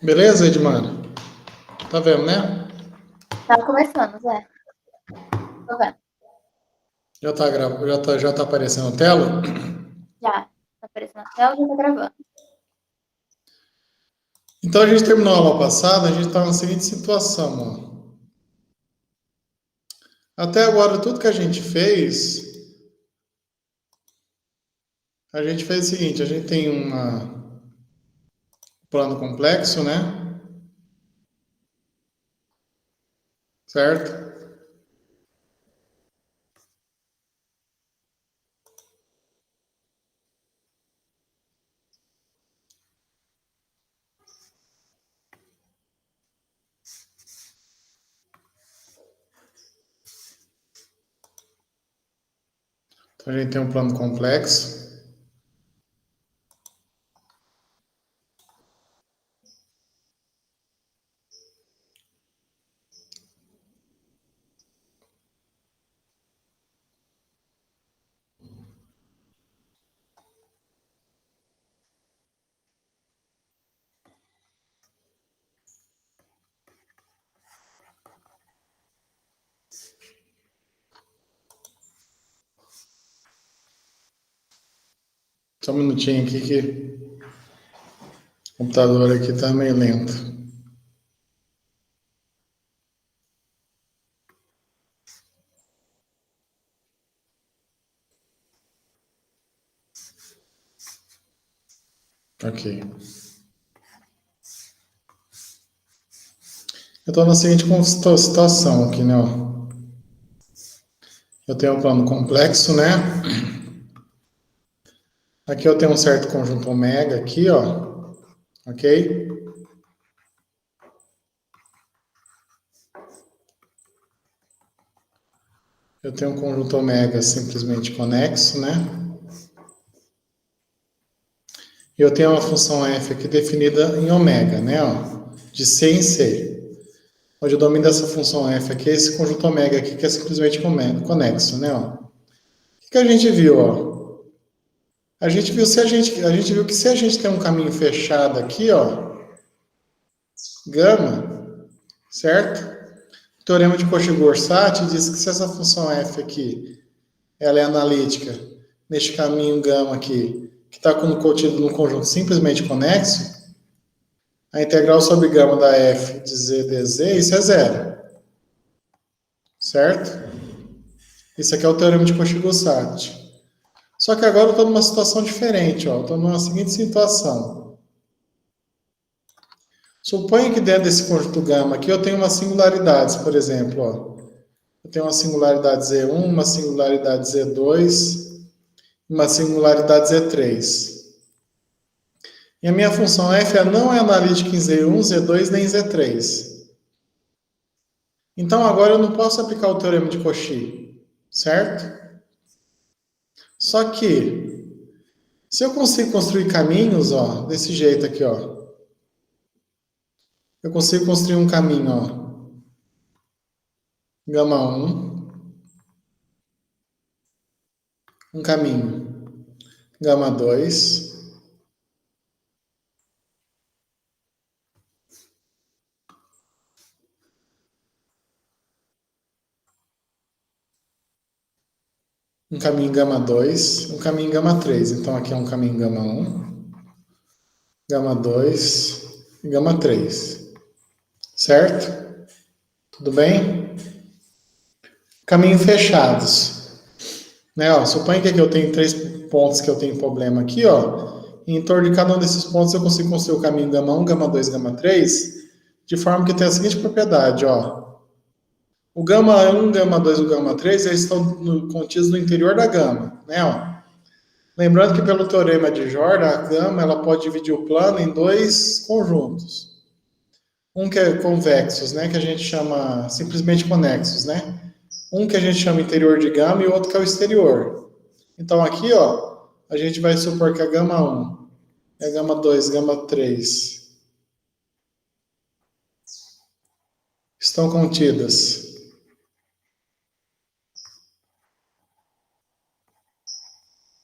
Beleza, Edmar? Tá vendo, né? Tá começando, Zé. Tô vendo. Já tá aparecendo a tela? Já. Tá aparecendo a tela, já tá gravando. Então a gente terminou a aula passada, a gente tá na seguinte situação, ó. Até agora, tudo que a gente fez o seguinte, a gente tem um plano complexo, né? Certo? Então a gente tem um plano complexo. Só um minutinho aqui que o computador aqui tá meio lento. Ok. Eu estou na seguinte situação aqui, né? Ó. Eu tenho um plano complexo, né? Aqui eu tenho um certo conjunto ômega aqui, ó. Ok? Eu tenho um conjunto ômega simplesmente conexo, né? E eu tenho uma função f aqui definida em ômega, né? Ó, de C em C. Onde o domínio dessa função f aqui é esse conjunto ômega aqui, que é simplesmente conexo, né? Ó. O que a gente viu, ó? A gente viu que se a gente tem um caminho fechado aqui, ó, gama, certo? O teorema de Cauchy-Borssat diz que se essa função f aqui ela é analítica neste caminho gama aqui, que está contido num conjunto simplesmente conexo, a integral sobre gama da f de z dz, isso é zero. Certo? Isso aqui é o teorema de Cauchy-Borssat. Só que agora eu estou numa situação diferente, ó. Estou numa seguinte situação. Suponha que dentro desse conjunto gama aqui eu tenho umas singularidades, por exemplo, ó. Eu tenho uma singularidade Z1, uma singularidade Z2, uma singularidade Z3. E a minha função f não é analítica em Z1, Z2 nem Z3. Então agora eu não posso aplicar o teorema de Cauchy, certo? Só que, se eu consigo construir caminhos, ó, desse jeito aqui, ó. Eu consigo construir um caminho, ó. Gama 1, um caminho. Gama 2, um caminho gama 2, um caminho gama 3. Então aqui é um caminho gama 1, gama 2 e gama 3. Certo? Tudo bem? Caminhos fechados. Né, ó, suponha que aqui eu tenho 3 pontos que eu tenho problema aqui, ó. E em torno de cada um desses pontos eu consigo construir o caminho gama 1, gama 2, gama 3, de forma que tem a seguinte propriedade, ó. O gama 1, gama 2 e o gama 3, eles estão contidos no interior da gama, né, ó. Lembrando que pelo teorema de Jordan, a gama ela pode dividir o plano em dois conjuntos. Um que é convexos, né, que a gente chama simplesmente conexos, né? Um que a gente chama interior de gama e o outro que é o exterior. Então aqui, ó, a gente vai supor que a gama 1 e a gama 2, gama 3 estão contidas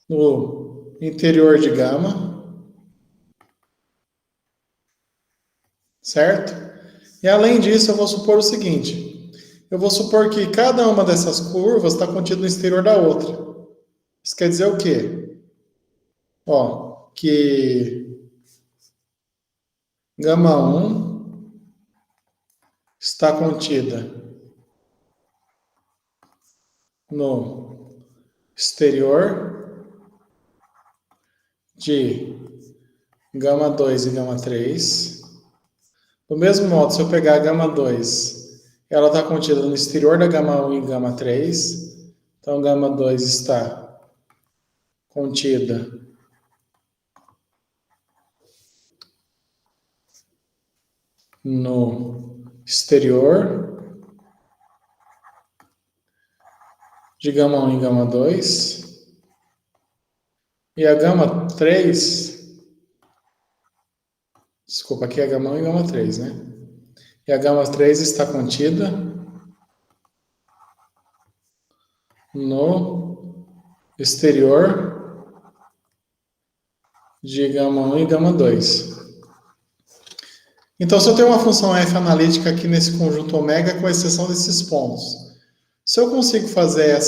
no interior de gama. certo? E além disso, eu vou supor o seguinte, eu vou supor que cada uma dessas curvas está contida no exterior da outra. Isso quer dizer o quê? Ó, que gama 1 está contida no exterior de gama 2 e gama 3. Do mesmo modo, se eu pegar a gama 2, ela está contida no exterior da gama 1 e gama 3. Então, gama 2 está contida no exterior de gama 1 e gama 2. E a gama 3, desculpa, aqui é a gama 1 e gama 3, né? E a gama 3 está contida no exterior de gama 1 e gama 2. Então, se eu tenho uma função f analítica aqui nesse conjunto ômega, com exceção desses pontos, se eu consigo fazer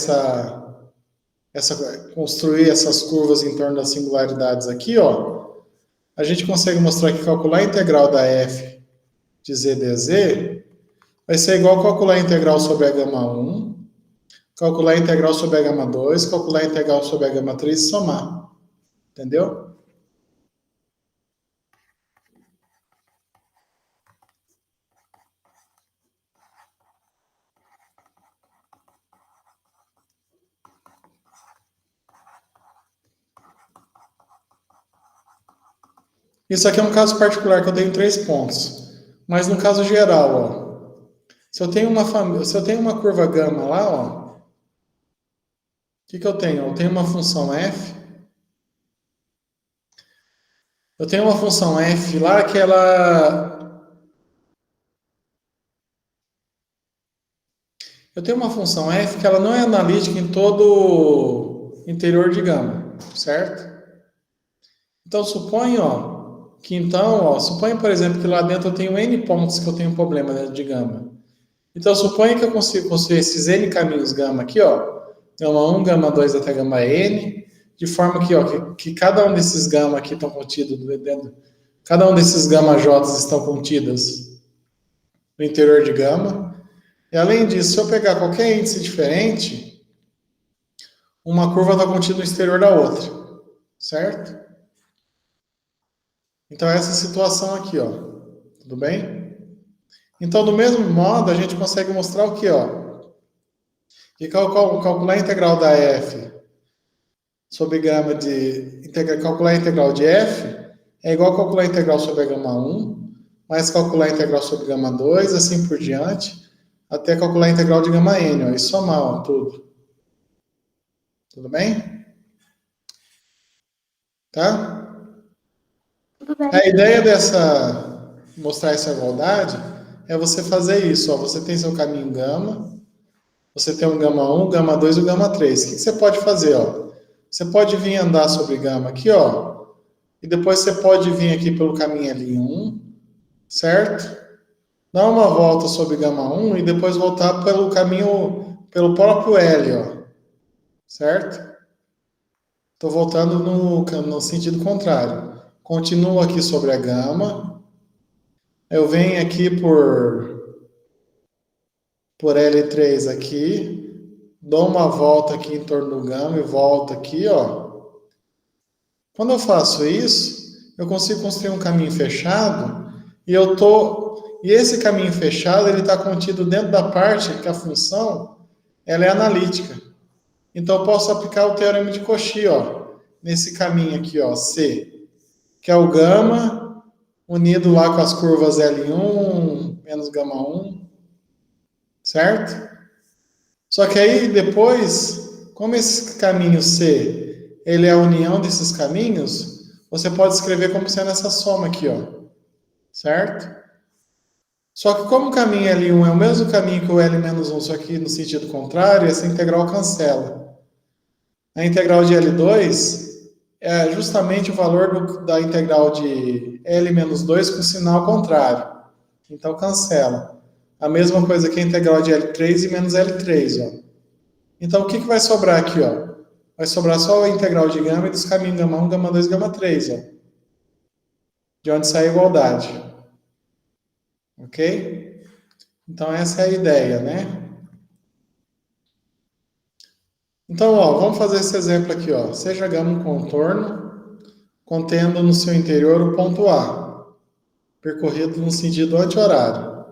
construir essas curvas em torno das singularidades aqui, ó, a gente consegue mostrar que calcular a integral da f de z dz vai ser igual a calcular a integral sobre a gama 1, calcular a integral sobre a gama 2, calcular a integral sobre a gama 3 e somar. Entendeu? Isso aqui é um caso particular que eu tenho 3 pontos. Mas no caso geral, ó, se eu tenho uma curva gama lá, ó, o que eu tenho? Eu tenho uma função f. Eu tenho uma função f lá que ela... Eu tenho uma função f que ela não é analítica em todo o interior de gama, certo? Então, suponha, por exemplo, que lá dentro eu tenho n pontos que eu tenho problema dentro de gama. Então, suponha que eu consigo construir esses n caminhos gama aqui, ó, gama 1, gama 2 até gama n, de forma que, ó, que cada um desses gama aqui estão contidos dentro, cada um desses gama j estão contidas no interior de gama. E além disso, se eu pegar qualquer índice diferente, uma curva está contida no exterior da outra, certo? Então, essa situação aqui, ó, tudo bem? Então, do mesmo modo, a gente consegue mostrar o que, ó? Que calcular a integral da f sobre gama de... calcular a integral de f é igual a calcular a integral sobre a gama 1, mais calcular a integral sobre gama 2, assim por diante, até calcular a integral de gama n, ó, e somar, ó, tudo. Tudo bem? Tá? Tudo bem. A ideia mostrar essa igualdade é você fazer isso, ó. Você tem seu caminho gama, você tem um gama 1, gama 2 e o gama 3. O que você pode fazer, ó? Você pode vir andar sobre gama aqui, ó, e depois você pode vir aqui pelo caminho L1, certo? Dar uma volta sobre gama 1 e depois voltar pelo caminho, pelo próprio L, ó, certo? Estou voltando no sentido contrário. Continuo aqui sobre a gama. Eu venho aqui por L3 aqui, dou uma volta aqui em torno do gama e volto aqui, ó. Quando eu faço isso, eu consigo construir um caminho fechado e esse caminho fechado ele está contido dentro da parte que a função ela é analítica. Então eu posso aplicar o teorema de Cauchy, ó, nesse caminho aqui, ó, C, que é o gama unido lá com as curvas L1 menos gama 1, certo? Só que aí depois, como esse caminho C, ele é a união desses caminhos, você pode escrever como sendo essa soma aqui, ó, certo? Só que como o caminho L1 é o mesmo caminho que o L menos 1, só que no sentido contrário, essa integral cancela. A integral de L2 é justamente o valor da integral de L menos 2 com sinal contrário. Então cancela. A mesma coisa que a integral de L3 e menos L3, ó. Então o que vai sobrar aqui, ó? Vai sobrar só a integral de gama e dos caminhos gama 1, gama 2, gama 3, ó. De onde sai a igualdade. Ok? Então essa é a ideia, né? Então, ó, vamos fazer esse exemplo aqui, ó. Seja gama um contorno contendo no seu interior o ponto A, percorrido no sentido anti-horário.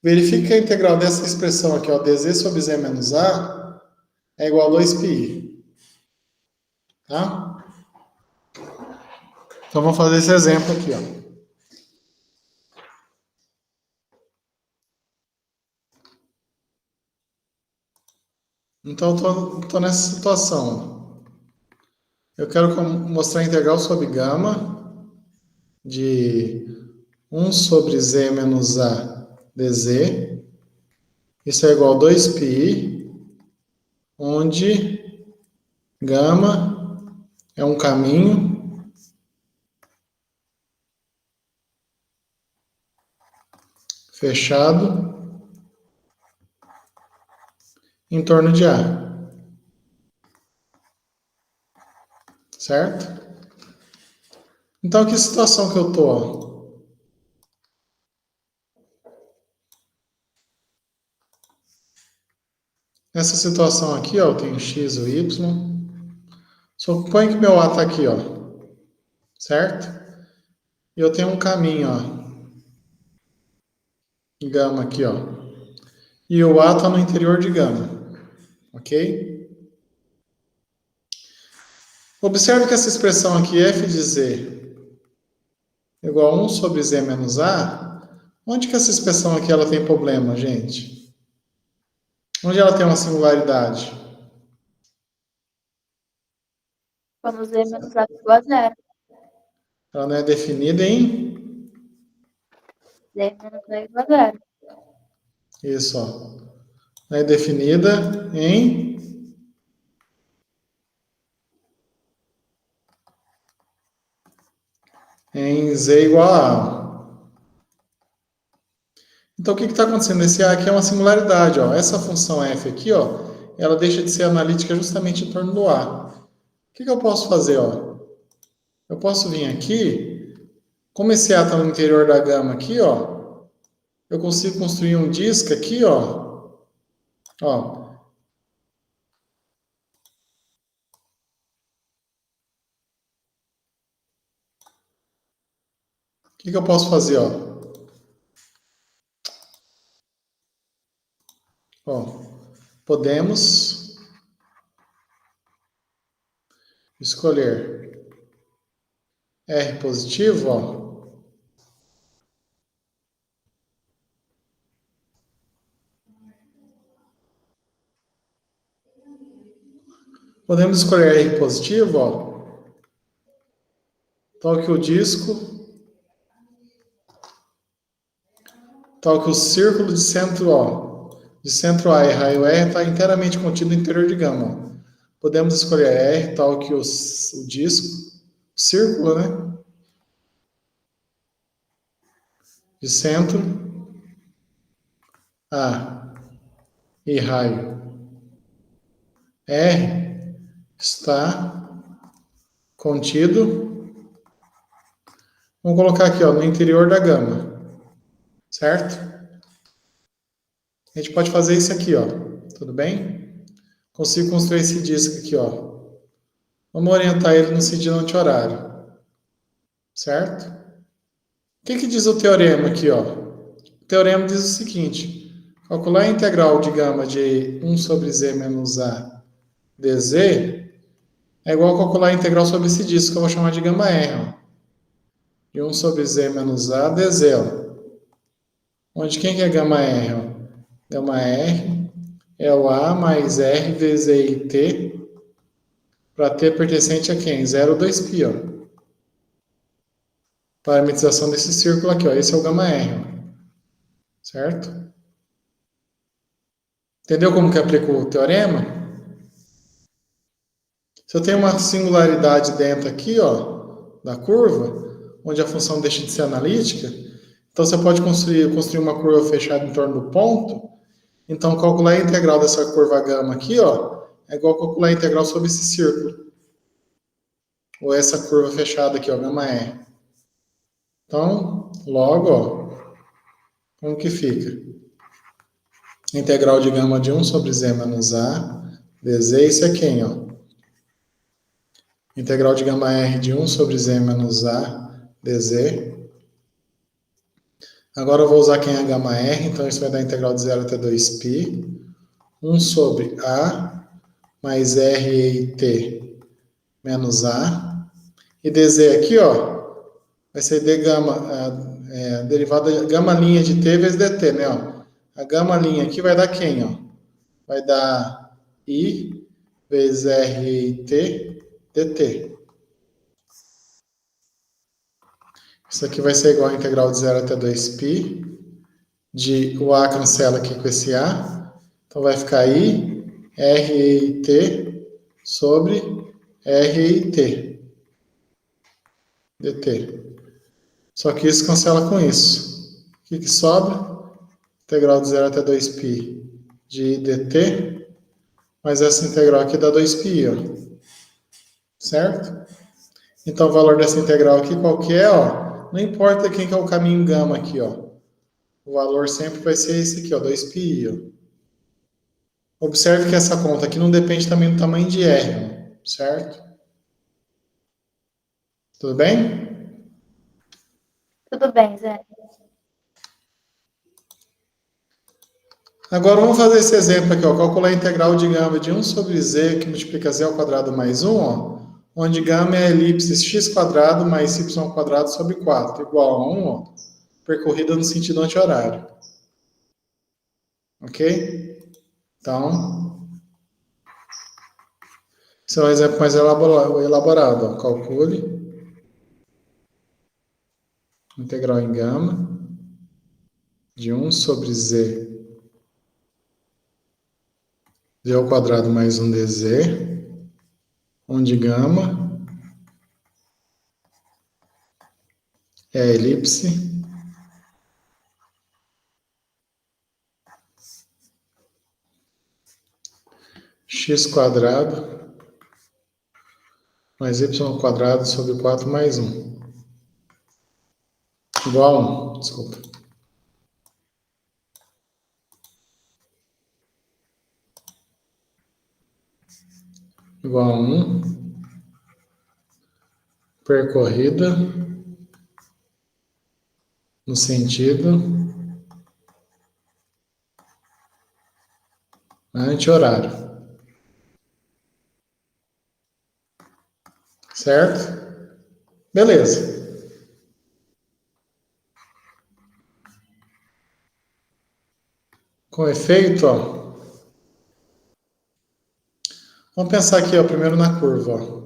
Verifique que a integral dessa expressão aqui, ó, dz sobre z menos a, é igual a 2πi. Tá? Então, vamos fazer esse exemplo aqui, ó. Então, estou nessa situação. Eu quero mostrar a integral sobre gama de 1 sobre z menos a dz. Isso é igual a 2πi, onde gama é um caminho fechado em torno de A. Certo? Então, que situação que eu estou? Nessa situação aqui, ó, eu tenho x ou y. Suponha que meu A está aqui, ó. Certo? E eu tenho um caminho, ó. Gama aqui, ó. E o A está no interior de gama. Ok? Observe que essa expressão aqui, f de z igual a 1 sobre z menos a, onde que essa expressão aqui ela tem problema, gente? Onde ela tem uma singularidade? Quando z menos a igual a zero. Ela não é definida em... Z menos a igual a zero. Isso, ó. Não é definida em z igual a A. Então, o que está acontecendo? Esse A aqui é uma singularidade, ó. Essa função f aqui, ó, ela deixa de ser analítica justamente em torno do A. O que eu posso fazer, ó? Eu posso vir aqui, como esse A está no interior da gama aqui, ó, eu consigo construir um disco aqui, ó. Ó. O que eu posso fazer, ó? Ó, podemos escolher R positivo, ó. Podemos escolher R positivo, ó. Tal que o disco, tal que o círculo de centro, ó, de centro A e raio R está inteiramente contido no interior de gama, ó. Podemos escolher R tal que o disco, o círculo, né? De centro A e raio R está contido, vamos colocar aqui, ó, no interior da gama, certo? A gente pode fazer isso aqui, ó, tudo bem? Consigo construir esse disco aqui, ó. Vamos orientar ele no sentido anti-horário, certo? O que diz o teorema aqui, ó? O teorema diz o seguinte: calcular a integral de gama de 1 sobre z menos a dz é igual a calcular a integral sobre esse disco, que eu vou chamar de gama R, ó. De 1 sobre z menos a dz, ó. Onde quem que é gama R, ó? Gama R é o A mais R vezes EIT para T pertencente a quem? 0 ou 2π, ó. Parametrização desse círculo aqui, ó. Esse é o gama R, ó. Certo? Entendeu como que aplica o teorema? Se eu tenho uma singularidade dentro aqui, ó, da curva, onde a função deixa de ser analítica, Então, você pode construir uma curva fechada em torno do ponto. Então, calcular a integral dessa curva gama aqui, ó, é igual a calcular a integral sobre esse círculo. Ou essa curva fechada aqui, ó, gama R. Então, logo, ó, como que fica? Integral de gama de 1 sobre z menos a dz, isso é quem, ó? Integral de gama R de 1 sobre z menos a dz. Agora eu vou usar quem é gama R, então isso vai dar integral de 0 até 2π. 1 sobre a mais r e t menos a. E dz aqui, ó, vai ser d gama, derivada gama linha de t vezes dt, né? Ó. A gama linha aqui vai dar quem, ó? Vai dar I vezes r e t dt. Isso aqui vai ser igual a integral de 0 até 2π. O a cancela aqui com esse a. Então vai ficar I, r e t sobre r e t dt. Só que isso cancela com isso. O que sobra? Integral de 0 até 2π de dt, mas essa integral aqui dá 2π, ó. Certo? Então o valor dessa integral aqui qual que é, ó? Não importa quem que é o caminho gama aqui, ó. O valor sempre vai ser esse aqui, ó, 2π, ó. Observe que essa conta aqui não depende também do tamanho de R, certo? Tudo bem? Tudo bem, Zé. Agora vamos fazer esse exemplo aqui, ó. Calcular a integral de gama de 1 sobre z, que multiplica z ao quadrado mais 1, ó. Onde gama é a elipse x² mais y² sobre 4, igual a 1, ó, percorrida no sentido anti-horário. Ok? Então, esse é um exemplo mais elaborado. Ó. Calcule integral em gama de 1 sobre z ao quadrado mais 1 dz, onde gama é a elipse x² mais y² sobre 4 mais 1. Igual a 1, desculpa. Igual a 1, percorrida no sentido anti-horário. Certo? Beleza. Com efeito, ó. Vamos pensar aqui, ó, primeiro na curva, ó.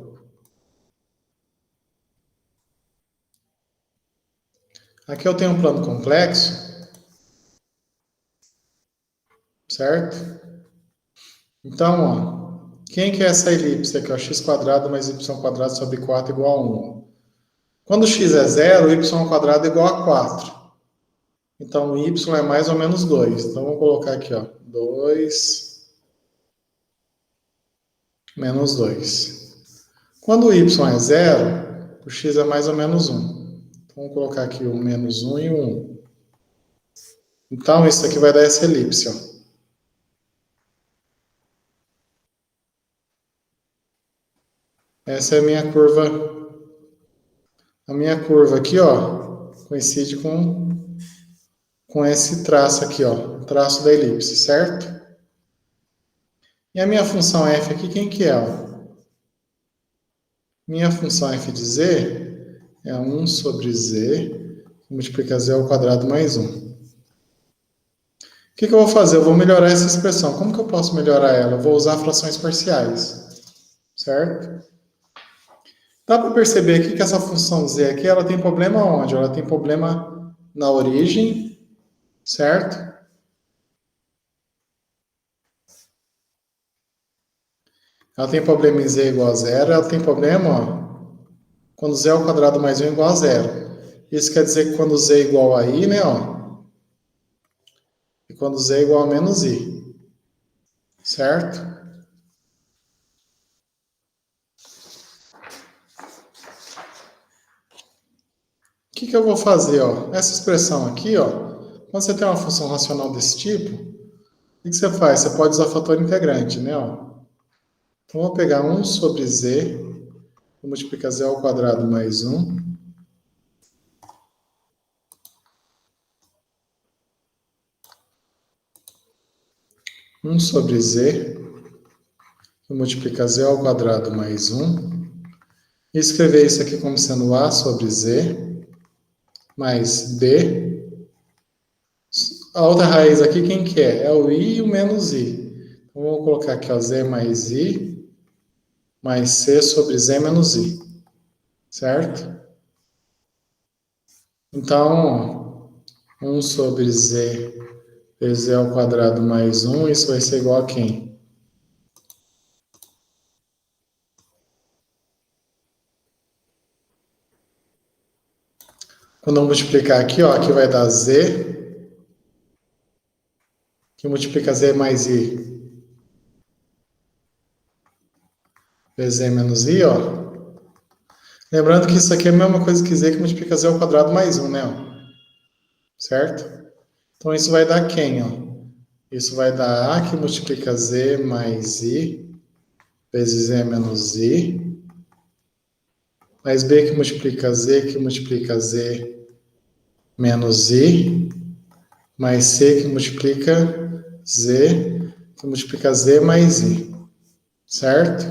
Aqui eu tenho um plano complexo, certo? Então, ó, quem que é essa elipse aqui, ó? x² mais y² sobre 4 igual a 1. Quando x é 0, o y² é igual a 4. Então, o y é mais ou menos 2. Então, vamos colocar aqui, ó, 2 menos 2. Quando o y é 0, o x é mais ou menos 1. Então, vamos colocar aqui o menos 1 e o 1. Então, isso aqui vai dar essa elipse, ó. Essa é a minha curva. A minha curva aqui, ó, coincide com esse traço aqui, ó, o traço da elipse, certo? E a minha função f aqui, quem que é? Ó? Minha função f de z é 1 sobre z, multiplica z ao quadrado mais 1. O que eu vou fazer? Eu vou melhorar essa expressão. Como que eu posso melhorar ela? Eu vou usar frações parciais, certo? Dá para perceber aqui que essa função z aqui, ela tem problema onde? Ela tem problema na origem, certo? Ela tem problema em z igual a 0, ela tem problema, ó, quando z ao quadrado mais 1 é igual a 0. Isso quer dizer que quando z é igual a i, né, ó, e quando z é igual a menos i, certo? O que eu vou fazer, ó? Essa expressão aqui, ó, quando você tem uma função racional desse tipo, o que você faz? Você pode usar fator integrante, né, ó? Então, vou pegar 1 sobre z, vou multiplicar z ao quadrado mais 1. Sobre z, vou multiplicar z ao quadrado mais 1. E escrever isso aqui como sendo a sobre z, mais b. A outra raiz aqui, quem que é? É o i e o menos i. Então, vou colocar aqui, ó, z mais i, mais c sobre z menos i. Certo? Então, 1 sobre z vezes z ao quadrado mais 1, isso vai ser igual a quem? Quando eu multiplicar aqui, ó, aqui vai dar z, que multiplica z mais i, vezes z menos i, ó. Lembrando que isso aqui é a mesma coisa que z que multiplica z ao quadrado mais 1, né? Ó. Certo? Então, isso vai dar quem, ó? Isso vai dar a que multiplica z mais i, vezes z menos i, mais b que multiplica z menos i, mais c que multiplica z mais i. Certo?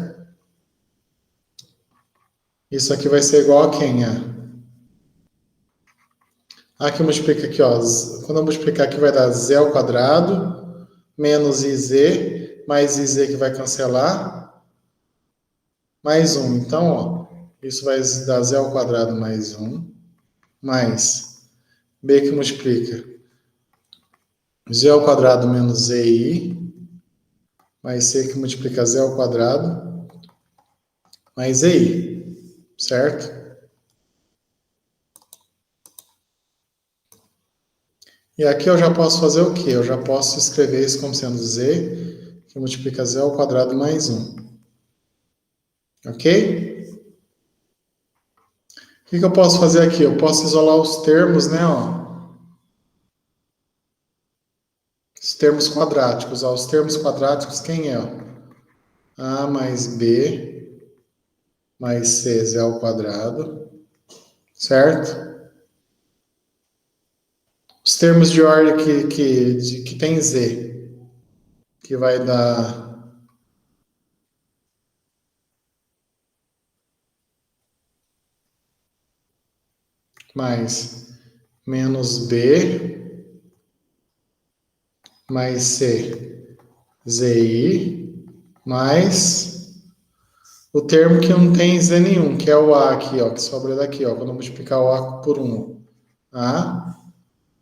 Isso aqui vai ser igual a quem, ó? A que multiplica aqui, ó. Quando eu multiplicar aqui vai dar z ao quadrado, menos iz, mais iz que vai cancelar, mais 1. Então, ó, isso vai dar z ao quadrado mais 1, mais b que multiplica z ao quadrado menos zi, mais c que multiplica z ao quadrado, mais zi, certo? E aqui eu já posso fazer o quê? Eu já posso escrever isso como sendo z, que multiplica z ao quadrado mais 1. Ok? O que eu posso fazer aqui? Eu posso isolar os termos, né? Ó. Os termos quadráticos. Ó. Os termos quadráticos, quem é? Ó? A mais B mais C z ao quadrado. Certo? Os termos de ordem que tem z, que vai dar mais menos B mais C, ZI, mais o termo que não tem Z nenhum, que é o A aqui, ó, que sobra daqui, ó, quando eu multiplicar o A por 1. A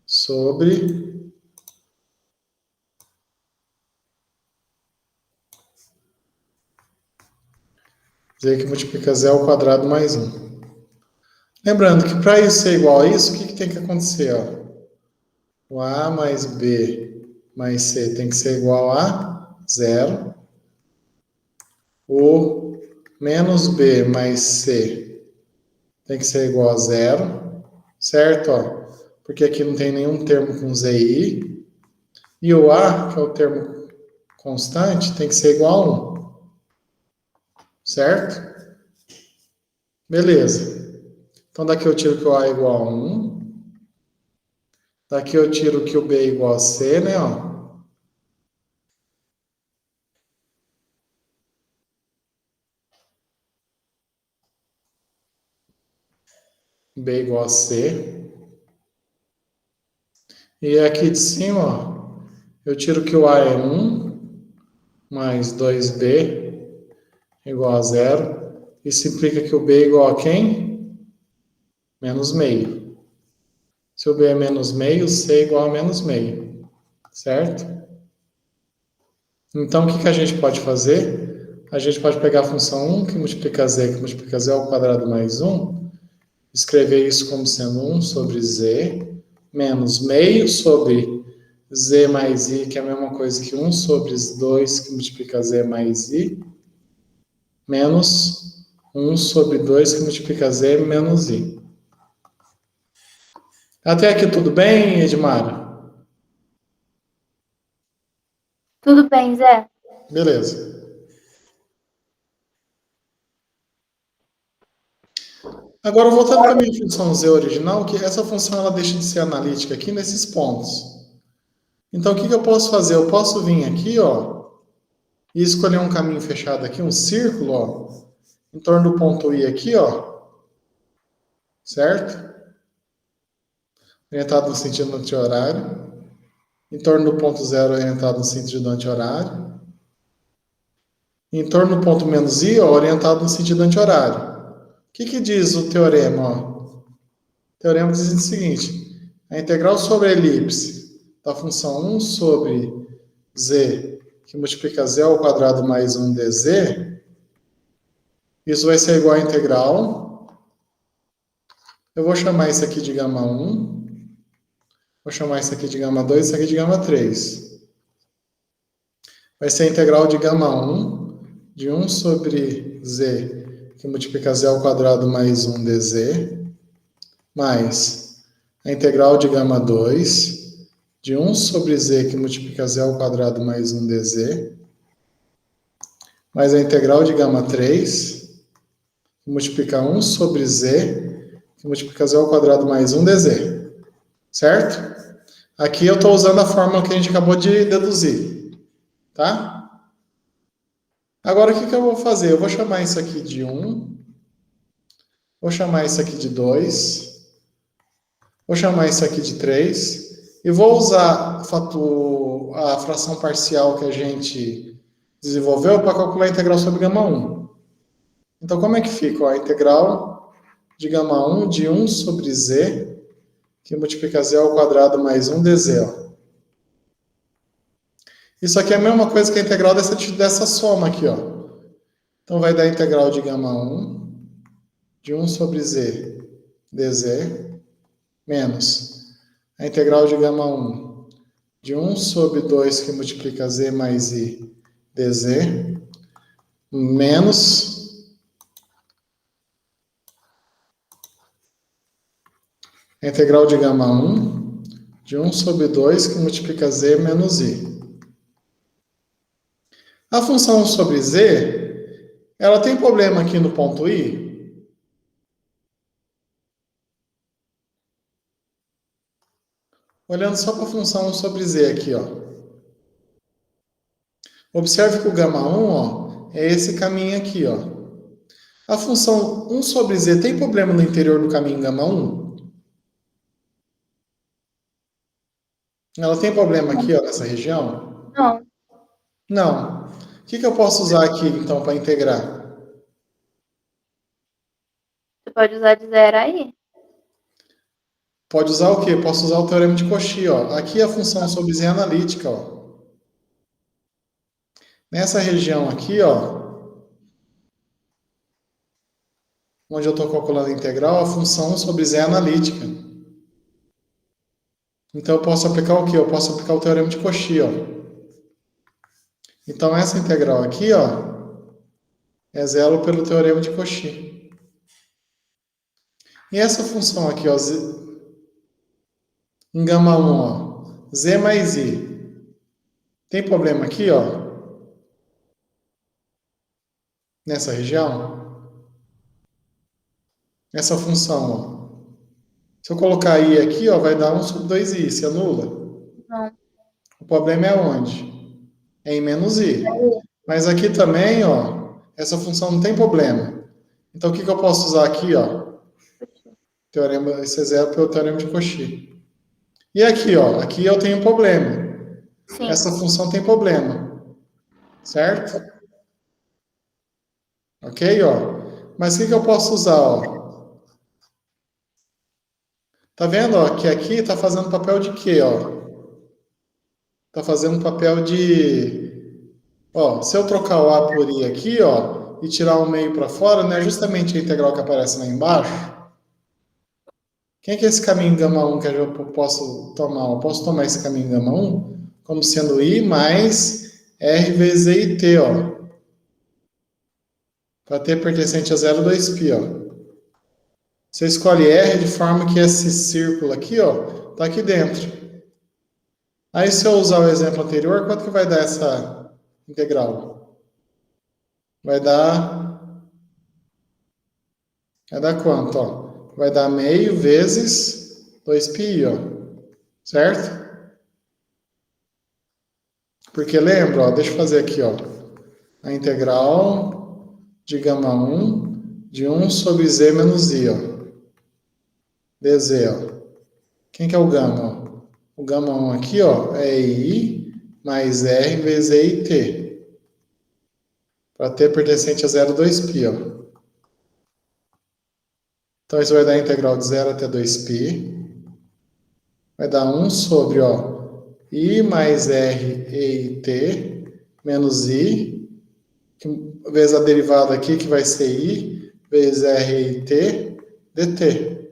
sobre Z que multiplica Z ao quadrado mais 1. Lembrando que para isso ser igual a isso, o que tem que acontecer? Ó? O A mais B mais C tem que ser igual a 0. O menos B mais C tem que ser igual a 0. Certo? Ó? Porque aqui não tem nenhum termo com ZI. E o A, que é o termo constante, tem que ser igual a 1. Certo? Beleza. Então, daqui eu tiro que o A é igual a 1. Daqui eu tiro que o B é igual a C, né? Ó. B é igual a C. E aqui de cima, ó, eu tiro que o A é 1, mais 2B igual a 0. Isso implica que o B é igual a quem? Menos meio. Se o B é menos meio, C é igual a menos meio. Certo? Então, o que a gente pode fazer? A gente pode pegar a função 1, que multiplica Z ao quadrado mais 1, escrever isso como sendo 1 sobre z, menos meio sobre z mais i, que é a mesma coisa que 1 sobre 2, que multiplica z mais i, menos 1 sobre 2, que multiplica z menos i. Até aqui tudo bem, Edmara? Tudo bem, Zé? Beleza. Agora, voltando para a minha função z original, que essa função ela deixa de ser analítica aqui nesses pontos. Então, o que eu posso fazer? Eu posso vir aqui, ó, e escolher um caminho fechado aqui, um círculo, ó, em torno do ponto I aqui, ó, certo? Orientado no sentido anti-horário. Em torno do ponto zero, orientado no sentido anti-horário. Em torno do ponto menos I, ó, orientado no sentido anti-horário. O que diz o teorema? Ó? O teorema diz o seguinte: a integral sobre a elipse da função 1 sobre z, que multiplica z ao quadrado mais 1 dz, isso vai ser igual a integral. Eu vou chamar isso aqui de gama 1. Vou chamar isso aqui de gama 2, isso aqui de gama 3. Vai ser a integral de gama 1, de 1 sobre z, que multiplica z ao quadrado mais 1 dz, mais a integral de gama 2, de 1 sobre z, que multiplica z ao quadrado mais 1 dz, mais a integral de gama 3, que multiplica 1 sobre z, que multiplica z ao quadrado mais 1 dz. Certo? Aqui eu estou usando a fórmula que a gente acabou de deduzir. Tá? Agora, o que eu vou fazer? Eu vou chamar isso aqui de 1. Vou chamar isso aqui de 2. Vou chamar isso aqui de 3. E vou usar a fração parcial que a gente desenvolveu para calcular a integral sobre gama 1. Então, como é que fica? Ó, a integral de gama 1 de 1 sobre z, que multiplica z ao quadrado mais 1 dz. Ó. Isso aqui é a mesma coisa que a integral dessa soma aqui. Ó. Então, vai dar a integral de gama 1 de 1 sobre z dz, menos a integral de gama 1 de 1 sobre 2, que multiplica z mais i dz, menos a integral de gama 1 de 1 sobre 2, que multiplica z menos i. A função 1 sobre z, ela tem problema aqui no ponto i? Olhando só para a função 1 sobre z aqui, ó. Observe que o gama 1, ó, é esse caminho aqui, ó. A função 1 sobre z tem problema no interior do caminho gama 1? Ela tem problema aqui, ó, nessa região? Não. Não. O que eu posso usar aqui, então, para integrar? Você pode usar de zero aí. Pode usar o quê? Posso usar o teorema de Cauchy, ó. Aqui a função sobre z é analítica, ó. Nessa região aqui, ó, onde eu estou calculando a integral, a função sobre z é analítica. Então eu posso aplicar o quê? Eu posso aplicar o teorema de Cauchy, ó. Então essa integral aqui, ó, é zero pelo teorema de Cauchy. E essa função aqui, ó, em gama 1, ó, z mais i. Tem problema aqui, ó, nessa região? Essa função, ó. Se eu colocar i aqui, ó, vai dar 1 sobre 2i, se anula? Não. O problema é onde? É em menos i. Mas aqui também, ó, essa função não tem problema. Então, o que eu posso usar aqui, ó? Teorema, esse é zero pelo teorema de Cauchy. E aqui, ó, aqui eu tenho problema. Sim. Essa função tem problema. Certo? Ok, ó? Mas o que eu posso usar, ó? Tá vendo, ó, que aqui tá fazendo papel de quê, ó? Tá fazendo papel de... Ó, se eu trocar o a por i aqui, ó, e tirar o meio para fora, não é justamente a integral que aparece lá embaixo? Quem que é esse caminho gama 1 que eu posso tomar? Eu posso tomar esse caminho gama 1 como sendo I mais R vezes E e T, ó. Para T pertencente a 0, 2π, ó. Você escolhe R de forma que esse círculo aqui, ó, tá aqui dentro. Aí, se eu usar o exemplo anterior, quanto que vai dar essa integral? Vai dar quanto, ó? Vai dar meio vezes 2π, ó. Certo? Porque lembra, ó, deixa eu fazer aqui, ó. A integral de gama 1 de 1 sobre z menos i, ó. dz, ó. Quem que é o gama, ó? O gama 1 aqui, ó, é I mais R vezes E e T. Para T pertencente a 0, 2π, ó. Então, isso vai dar a integral de 0 até 2π. Vai dar 1 sobre, ó, I mais R, E e T, menos I, vezes a derivada aqui, que vai ser I, vezes R, E e T, dt.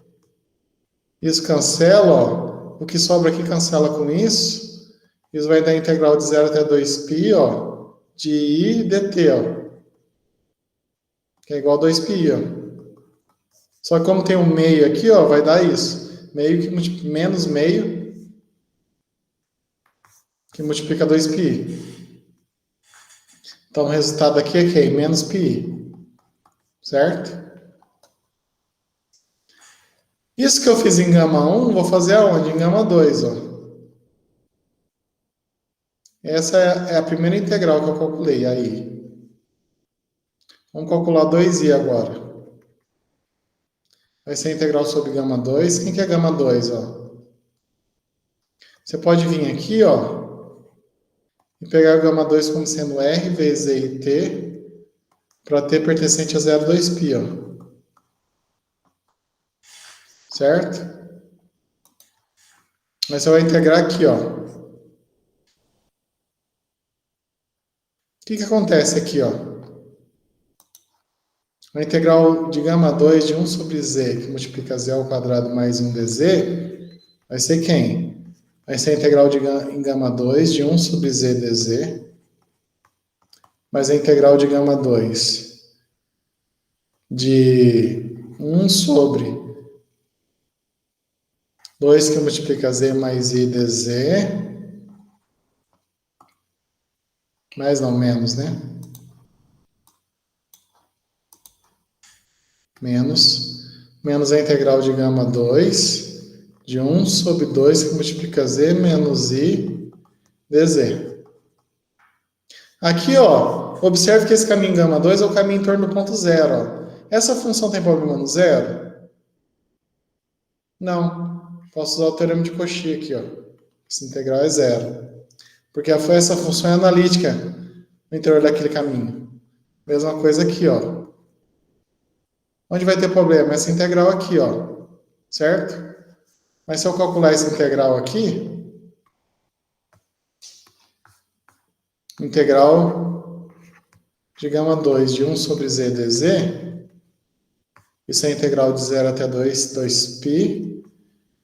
Isso cancela, ó. O que sobra aqui cancela com isso. Isso vai dar a integral de 0 até 2π, ó, de I dt, ó. Que é igual a 2π, ó. Só que como tem um meio aqui, ó, vai dar isso. Meio que menos meio que multiplica 2π. Então o resultado aqui é quem? Menos π. Certo? Isso que eu fiz em gama 1, vou fazer aonde? Em gama 2, ó. Essa é a primeira integral que eu calculei aí. Vamos calcular 2i agora. Vai ser a integral sobre gama 2. Quem que é gama 2, ó? Você pode vir aqui, ó, e pegar o gama 2 como sendo R vezes E e T, para T pertencente a 0, 2π, ó. Certo? Mas você vai integrar aqui, ó. O que acontece aqui, ó? A integral de gama 2 de 1 sobre z, que multiplica z ao quadrado mais 1 dz, vai ser quem? Vai ser a integral em gama 2 de 1 sobre z dz, mais a integral de gama 2 de 1 sobre 2 que multiplica z mais i dz, mais não, menos, né? Menos a integral de gama 2 de 1 sobre 2 que multiplica z menos i dz. Aqui, ó, observe que esse caminho gama 2 é o caminho em torno do ponto zero, ó. Essa função tem problema no zero? Não. Posso usar o teorema de Cauchy aqui, ó. Essa integral é zero. Porque essa função é analítica no interior daquele caminho. Mesma coisa aqui, ó. Onde vai ter problema? Essa integral aqui, ó. Certo? Mas se eu calcular essa integral aqui, integral de gama 2 de 1 sobre z dz, isso é a integral de 0 até 2π,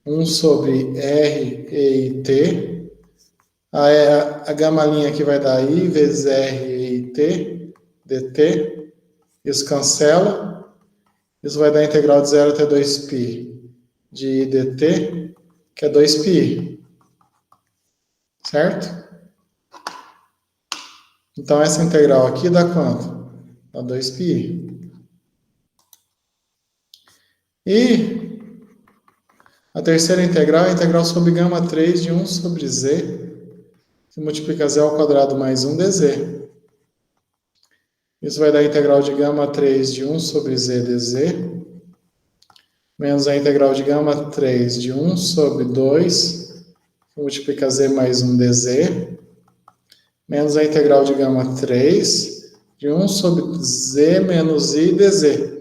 1 sobre r, e e t, a gama' aqui vai dar i vezes r, e e t, dt, isso cancela, isso vai dar a integral de 0 até 2π de i dt, que é 2π, certo? Então, essa integral aqui dá quanto? Dá 2π. E a terceira integral é a integral sobre gama 3 de 1 sobre z, que multiplica z ao quadrado mais 1 dz. Isso vai dar a integral de gama 3 de 1 sobre z dz, menos a integral de gama 3 de 1 sobre 2, que multiplica z mais 1 dz, menos a integral de gama 3 de 1 sobre z menos i dz.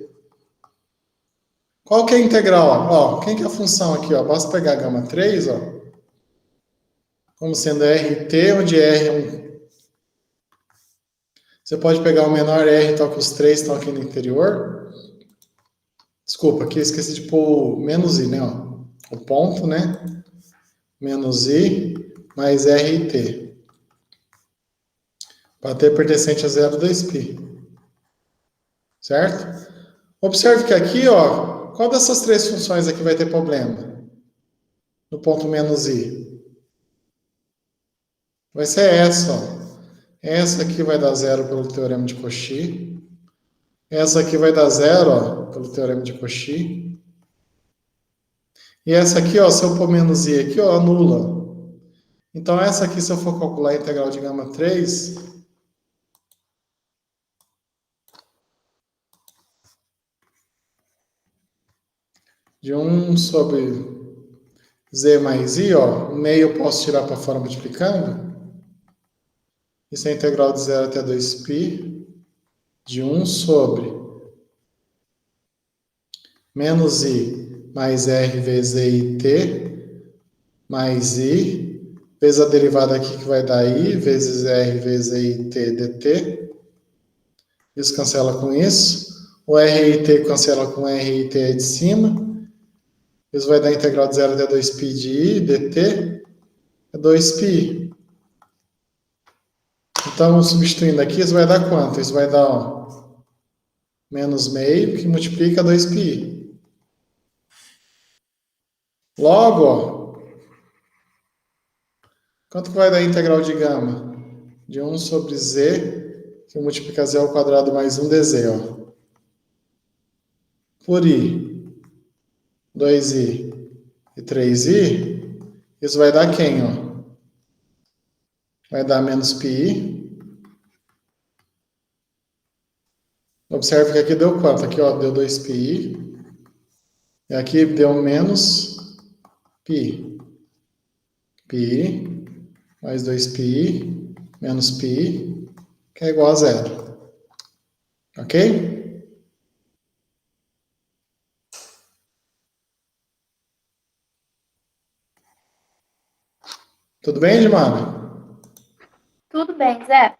Qual que é a integral? Ó, quem que é a função aqui? Ó? Basta pegar a gama 3, ó, como sendo RT, onde R é um... Você pode pegar o menor R, então que os 3 estão aqui no interior. Desculpa, aqui eu esqueci de pôr menos i, né? Ó. o ponto, né? Menos I mais RT. Para ter pertencente a 0, 2π. Certo? Observe que aqui, ó, qual dessas três funções aqui vai ter problema? No ponto menos I. Vai ser essa, ó. Essa aqui vai dar 0 pelo teorema de Cauchy. Essa aqui vai dar 0, ó, pelo teorema de Cauchy. E essa aqui, ó, se eu pôr menos I aqui, ó, anula. Então, essa aqui, se eu for calcular a integral de gama 3, de 1 sobre Z mais I, ó, o meio eu posso tirar para fora multiplicando. Isso é a integral de 0 até 2π de 1 sobre menos I mais R vezes EIT mais I, vezes a derivada aqui que vai dar I, vezes R vezes EIT dt. Isso cancela com isso. O RIT cancela com o RIT aí de cima. Isso vai dar a integral de 0 até 2π de I dt. É 2π. Então, substituindo aqui, isso vai dar quanto? Isso vai dar, ó, menos meio, que multiplica 2π. Logo, ó, quanto que vai dar a integral de gama? De 1 sobre z, que multiplica z ao quadrado mais 1 dz, ó. Por i, 2i e 3i, isso vai dar quem, ó? Vai dar menos πi. Observe que aqui deu quanto? Aqui, ó, deu 2πi. E aqui deu menos π. Π mais 2πi menos πi, que é igual a 0. Ok? Tudo bem, Edmar? Tudo bem, Zé?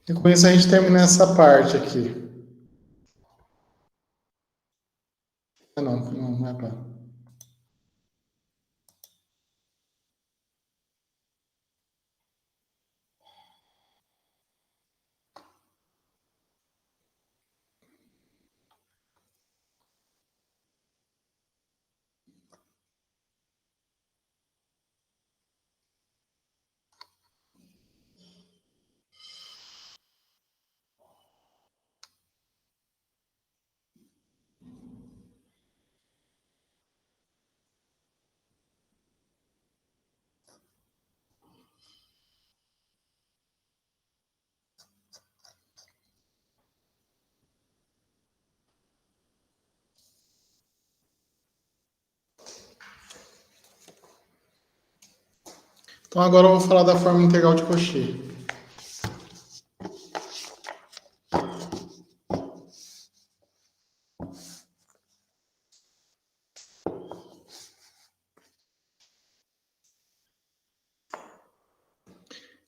E com isso a gente termina essa parte aqui. Ah, não é para. Então agora eu vou falar da forma integral de Cauchy.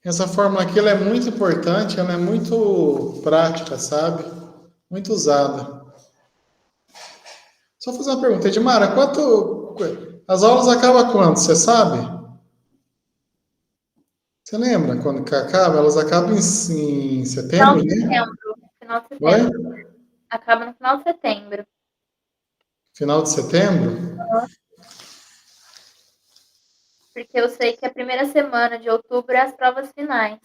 Essa fórmula aqui ela é muito importante, ela é muito prática, sabe? Muito usada. Só fazer uma pergunta, Edmara, as aulas acabam quando? Você sabe? Você lembra quando que acaba? Elas acabam em setembro, Final de né? setembro. Final de Oi? setembro. Acaba no final de setembro. Final de setembro? Porque eu sei que a primeira semana de outubro é as provas finais.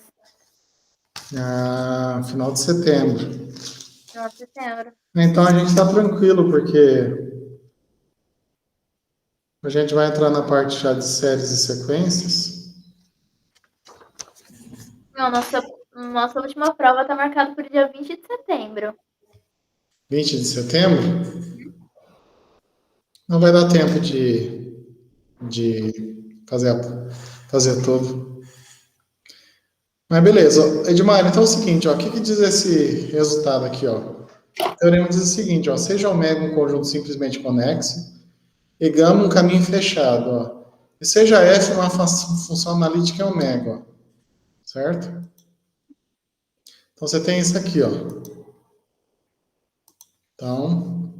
Ah, final de setembro. Final de setembro. Então a gente está tranquilo, porque a gente vai entrar na parte já de séries e sequências. Não, nossa última prova está marcada para o dia 20 de setembro. 20 de setembro? Não vai dar tempo de fazer tudo. Mas beleza. Edmar, então é o seguinte, ó, o que diz esse resultado aqui, ó? O teorema diz o seguinte, ó, seja ômega um conjunto simplesmente conexo e gama um caminho fechado, ó. E seja f uma função analítica em ômega, ó. Certo? Então você tem isso aqui, ó. Então,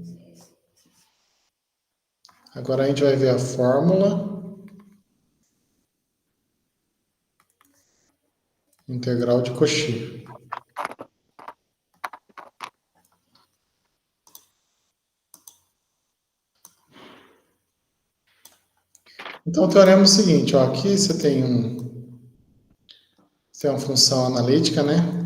agora a gente vai ver a fórmula integral de Cauchy. Então, o teorema é o seguinte, ó, aqui você tem uma função analítica, né?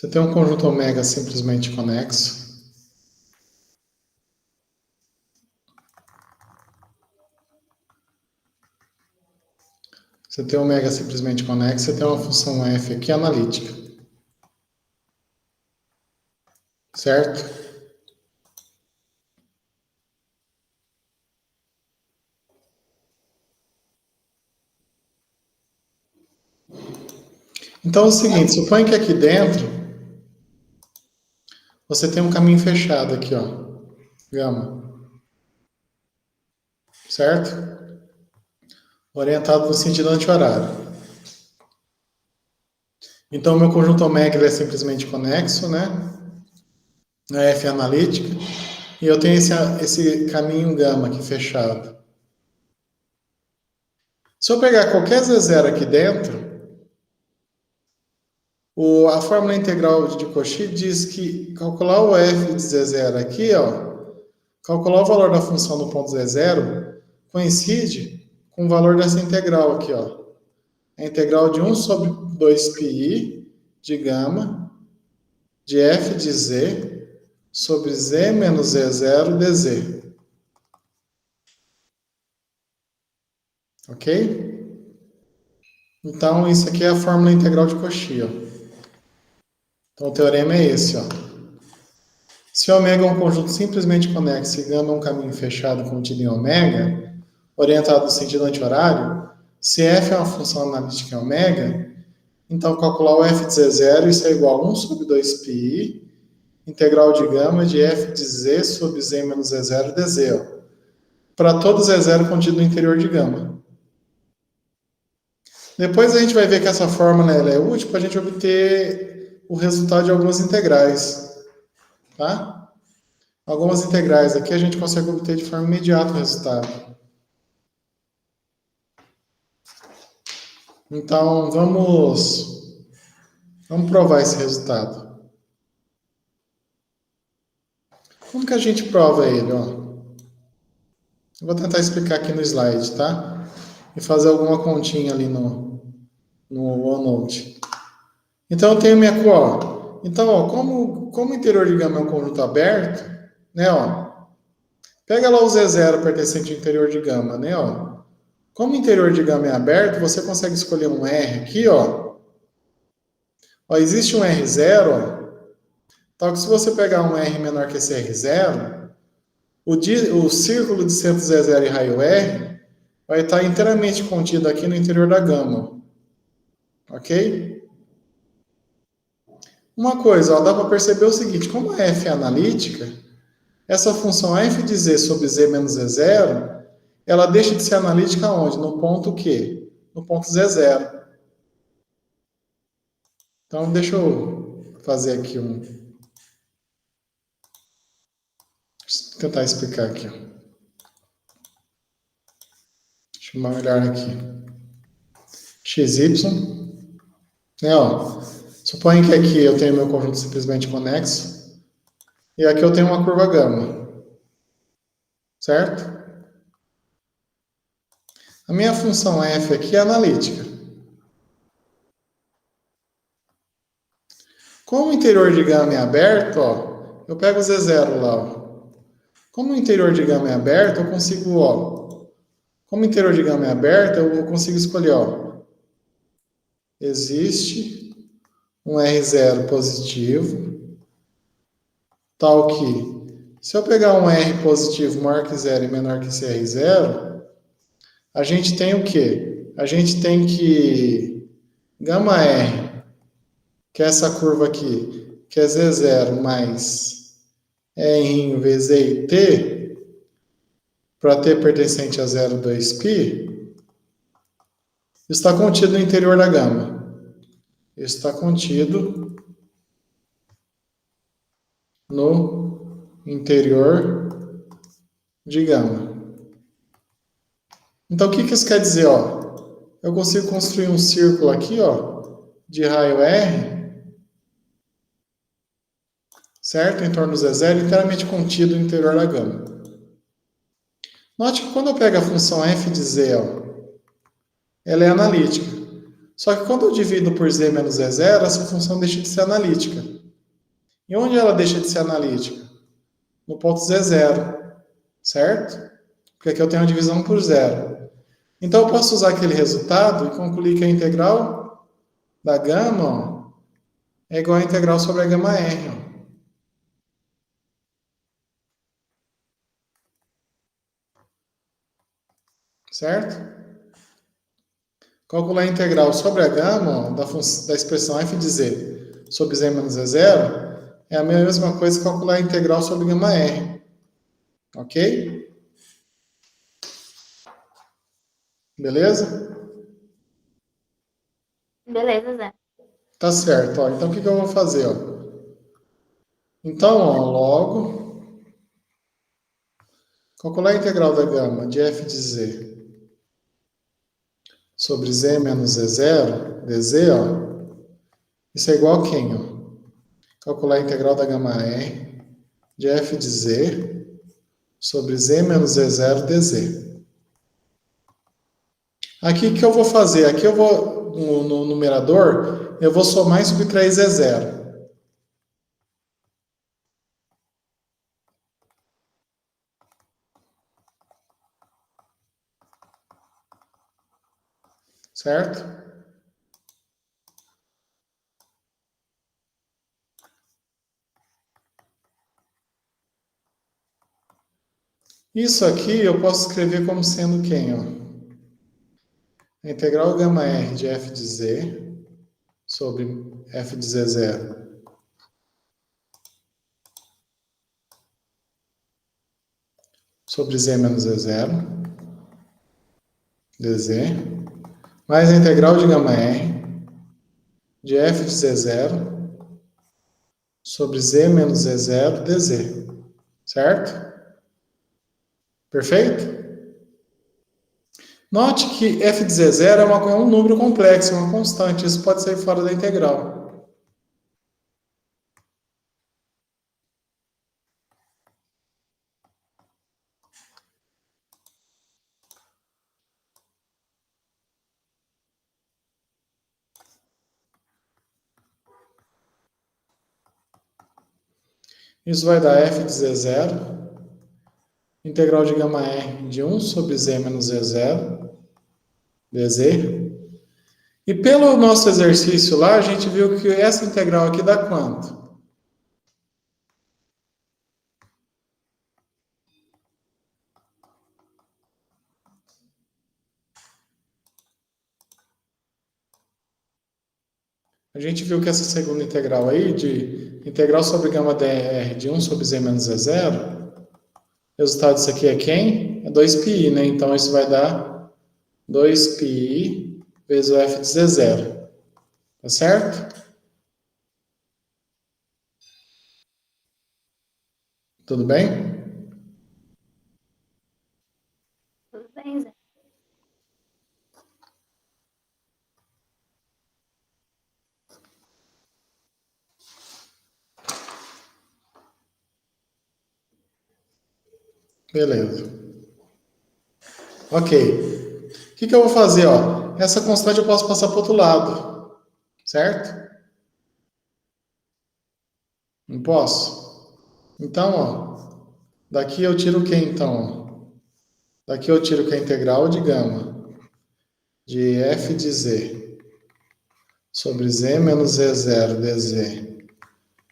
Você tem um conjunto ômega simplesmente conexo. Você tem ômega simplesmente conexo, você tem uma função f aqui analítica. Certo? Então é o seguinte, suponha que aqui dentro você tem um caminho fechado aqui, ó, gama, certo? Orientado no sentido anti-horário. Então, meu conjunto ômega ele é simplesmente conexo, né? Na F analítica. E eu tenho esse caminho gama aqui fechado. Se eu pegar qualquer Z0 aqui dentro, a fórmula integral de Cauchy diz que calcular o F de Z0 aqui, ó, calcular o valor da função no ponto Z0 coincide com o valor dessa integral aqui, ó. A integral de 1 sobre 2πi de gama de f de z sobre z menos z0 dz. Ok? Então, isso aqui é a fórmula integral de Cauchy, ó. Então, o teorema é esse, ó. Se ômega é um conjunto simplesmente conexo e gama é um caminho fechado contido em ômega, orientado no sentido anti-horário, se f é uma função analítica em ômega, então calcular o f de z0, isso é igual a 1 sobre 2πi, integral de gama de f de z sobre z menos z0 dz. Para todo z0 contido no interior de gama. Depois a gente vai ver que essa fórmula ela é útil para a gente obter o resultado de algumas integrais. Tá? Algumas integrais aqui a gente consegue obter de forma imediata o resultado. Então, vamos provar esse resultado. Como que a gente prova ele? Ó? Eu vou tentar explicar aqui no slide, tá? E fazer alguma continha ali no OneNote. Então, eu tenho minha ó. Então, ó, como o interior de gama é um conjunto aberto, né, ó, pega lá o Z0 pertencente ao interior de gama, né, ó. Como o interior de gama é aberto, você consegue escolher um R aqui, ó. Ó, existe um R0, ó. Então, se você pegar um R menor que esse R0, o círculo de centro Z0 e raio R vai estar inteiramente contido aqui no interior da gama. Ok? Uma coisa, ó, dá para perceber o seguinte, como a F é analítica, essa função f de z sobre z menos z0, ela deixa de ser analítica onde? No ponto Q? No ponto z0. Então, deixa eu fazer aqui tentar explicar aqui. Deixa eu melhor aqui. XY. Né, ó. Suponha que aqui eu tenho meu conjunto simplesmente conexo. E aqui eu tenho uma curva gama. Certo? A minha função f aqui é analítica. Como o interior de gama é aberto, ó, eu pego o Z0 lá, ó. Como o interior de gama é aberto, eu consigo, ó. Como o interior de gama é aberto, eu consigo escolher, ó. Existe um R0 positivo, tal que, se eu pegar um R positivo maior que zero e menor que esse R0, a gente tem o quê? A gente tem que gama R, que é essa curva aqui, que é Z0 mais R vezes E e T, para T pertencente a 0,2π, está contido no interior da gama. Está contido no interior de gama. Então, o que isso quer dizer? Ó? Eu consigo construir um círculo aqui, ó, de raio R, certo? Em torno do Z0, inteiramente contido no interior da gama. Note que quando eu pego a função f de z, ó, ela é analítica. Só que quando eu divido por z menos z0, essa função deixa de ser analítica. E onde ela deixa de ser analítica? No ponto z0, certo? Porque aqui eu tenho a divisão por zero. Então eu posso usar aquele resultado e concluir que a integral da gama, ó, é igual à integral sobre a gama R. Ó. Certo? Calcular a integral sobre a gama, ó, da expressão f de z sobre z menos z0 é a mesma coisa que calcular a integral sobre gama R. Ok? Beleza? Beleza, Zé. Tá certo. Ó. Então, o que eu vou fazer? Ó? Então, ó, logo, calcular a integral da gama de f de z sobre z menos z0, dz, ó, isso é igual a quem? Ó? Calcular a integral da gama R de f de z sobre z menos z0, dz. Aqui o que eu vou fazer? Aqui eu vou, no numerador, eu vou somar e subtrair z0. Certo? Isso aqui eu posso escrever como sendo quem? Ó? A integral gama R de f de z sobre f de z0 sobre z menos z0, dz, mais a integral de gama R de f de z0 sobre z menos z0, dz. Certo? Perfeito? Note que f de z0 é um número complexo, uma constante. Isso pode ser fora da integral. Isso vai dar f de z0, integral de gama R de 1 sobre z menos z0, dz. E pelo nosso exercício lá, a gente viu que essa integral aqui dá quanto? A gente viu que essa segunda integral aí, de integral sobre gama dr de 1 sobre z menos z0, o resultado disso aqui é quem? É 2πi, né? Então isso vai dar 2πi vezes o f de z0. Tá certo? Tudo bem? Tudo bem, Zé. Beleza. Ok. O que eu vou fazer? Ó? Essa constante eu posso passar para o outro lado. Certo? Não posso? Então, ó, daqui eu tiro o que então? Daqui eu tiro que é a integral de gama de f de z sobre z menos z0 dz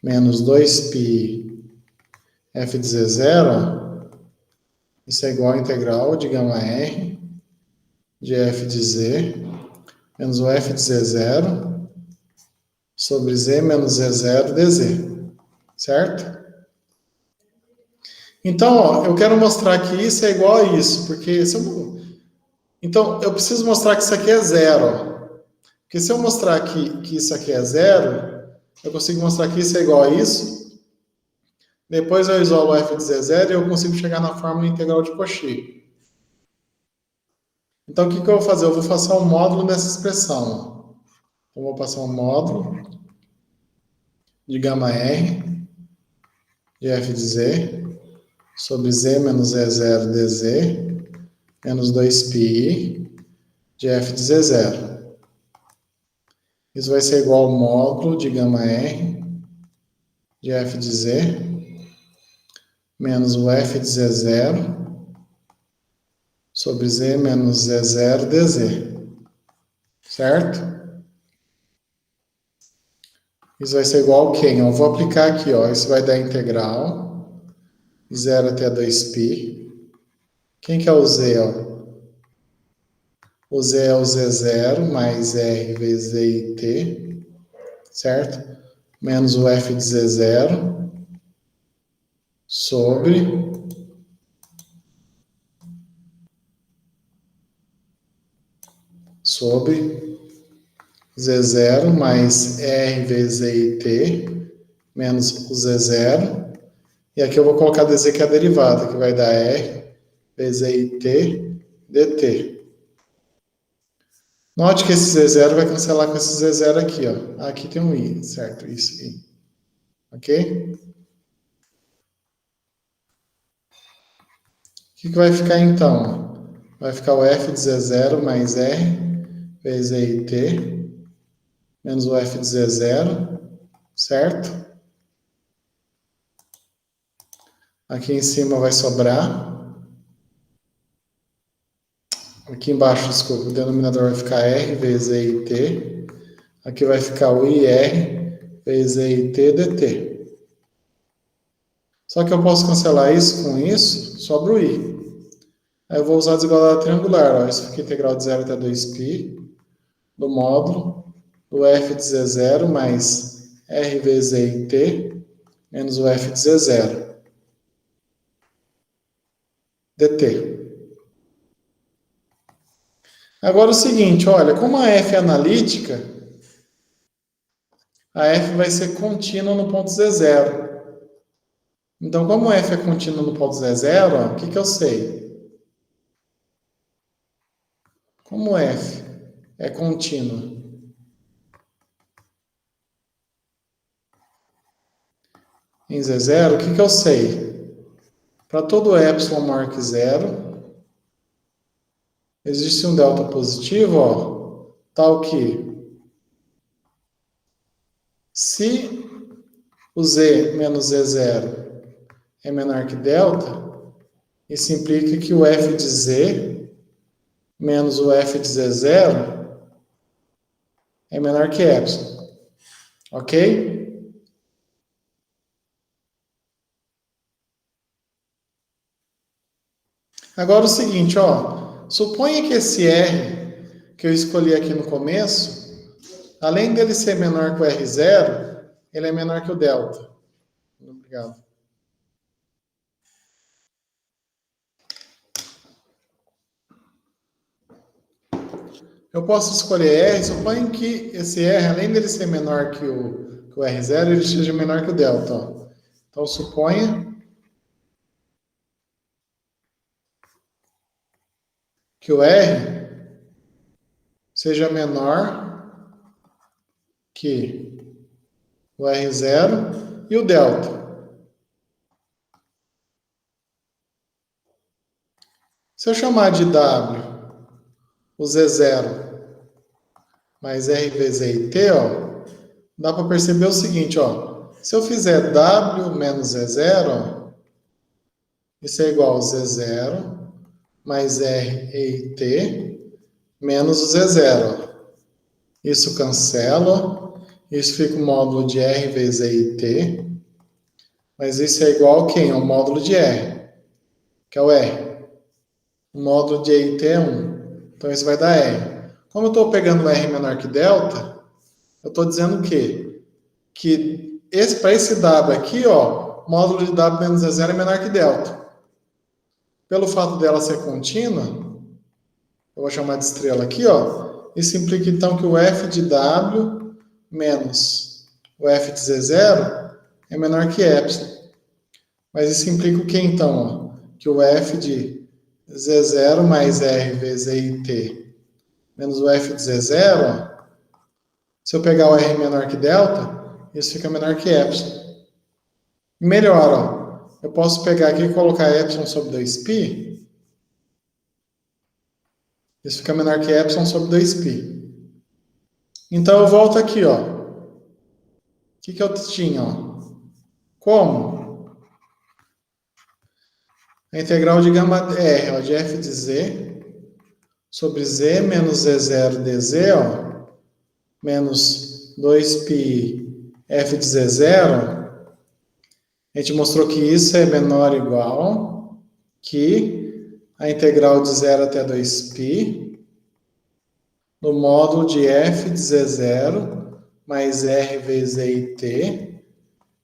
menos 2π f de z0, isso é igual a integral de gama r de f de z menos o f de z0 sobre z menos z0 dz. Certo? Então, ó, eu quero mostrar que isso é igual a isso, porque se eu Então, eu preciso mostrar que isso aqui é zero. Ó. Porque se eu mostrar que isso aqui é zero, eu consigo mostrar que isso é igual a isso. Depois eu isolo o f de z zero e eu consigo chegar na fórmula integral de Cauchy. Então, o que eu vou fazer? Eu vou passar um módulo dessa expressão. Então, eu vou passar um módulo de gama R de f de z sobre z menos e0 dz menos 2πi de f de z0. Isso vai ser igual ao módulo de gama R de f de z menos o f de z0 sobre z menos z0 dz. Certo? Isso vai ser igual ao quê? Eu vou aplicar aqui, ó. Isso vai dar integral de 0 até 2π. Quem que é o z, ó? O z é o z0 mais r vezes e e t, certo? Menos o f de z0 sobre z0 mais r vezes e e t menos o z0. E aqui eu vou colocar dz que é a derivada, que vai dar r vezes e e t dt. Note que esse z0 vai cancelar com esse z0 aqui, ó. Aqui tem um i, certo? Isso, i. Ok? O que vai ficar então? Vai ficar o f de z0 mais r vezes e e t menos o f de z0, certo? Aqui em cima vai sobrar. Aqui embaixo, desculpa, o denominador vai ficar r vezes e e t. Aqui vai ficar o ir vezes e e t dt. Só que eu posso cancelar isso com isso, sobra o i. Aí eu vou usar a desigualdade triangular. Ó. Isso fica integral de 0 até 2π do módulo do f de z0 mais r vezes e e t menos o f de z0 dt. Agora o seguinte, olha, como a f é analítica, a f vai ser contínua no ponto z0. Então, como f é contínua no ponto z0, ó, o que eu sei? Como f é contínua em z0, o que eu sei? Para todo epsilon maior que zero, existe um delta positivo, ó, tal que se o z menos z0 é menor que delta, isso implica que o f de z menos o f de z0 é menor que epsilon. Ok? Agora o seguinte, ó. Suponha que esse R que eu escolhi aqui no começo, além dele ser menor que o R0, ele é menor que o delta. Obrigado. Eu posso escolher R, suponha que esse R, além dele ser menor que o R0, ele seja menor que o delta. Ó. Então, suponha que o R seja menor que o R0 e o delta. Se eu chamar de W o Z0 mais R vezes E e T, ó, dá para perceber o seguinte, ó. Se eu fizer W menos Z0, ó, isso é igual a Z0 mais R E e T menos o Z0. Ó. Isso cancela, isso fica o módulo de R vezes E e T, mas isso é igual a quem? Ao módulo de R, que é o R. O módulo de E e T é 1. Então, isso vai dar R. Como eu estou pegando R menor que delta, eu estou dizendo o quê? Que para esse W aqui, ó, o módulo de W menos E0 é menor que delta. Pelo fato dela ser contínua, eu vou chamar de estrela aqui, ó. Isso implica então que o f de W menos o f de Z0 é menor que epsilon. Mas isso implica o que então? Ó? Que o f de Z0 mais R vezes EIT menos o f de Z0, ó, se eu pegar o R menor que delta, isso fica menor que epsilon. Melhor, ó, eu posso pegar aqui e colocar epsilon sobre 2π, isso fica menor que epsilon sobre 2π. Então eu volto aqui, ó. O que eu tinha, ó? Como? A integral de gama R, ó, de f de z sobre z menos z0 dz, ó, menos 2π f de z0, a gente mostrou que isso é menor ou igual que a integral de 0 até 2π no módulo de f de z0 mais r vezes EIT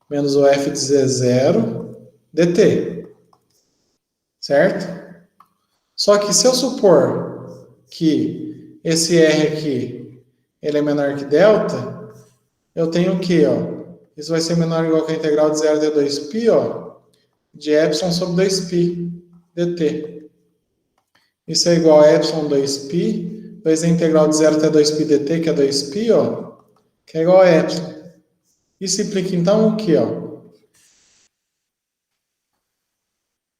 menos o f de z0 dt. Certo? Só que se eu supor que esse r aqui ele é menor que delta, eu tenho o quê, ó? Isso vai ser menor ou igual que a integral de 0 até 2π, ó, de epsilon sobre 2π dt. Isso é igual a epsilon 2π, vezes a integral de 0 até 2π dt, que é 2π, ó, que é igual a epsilon. Isso implica então o quê, ó?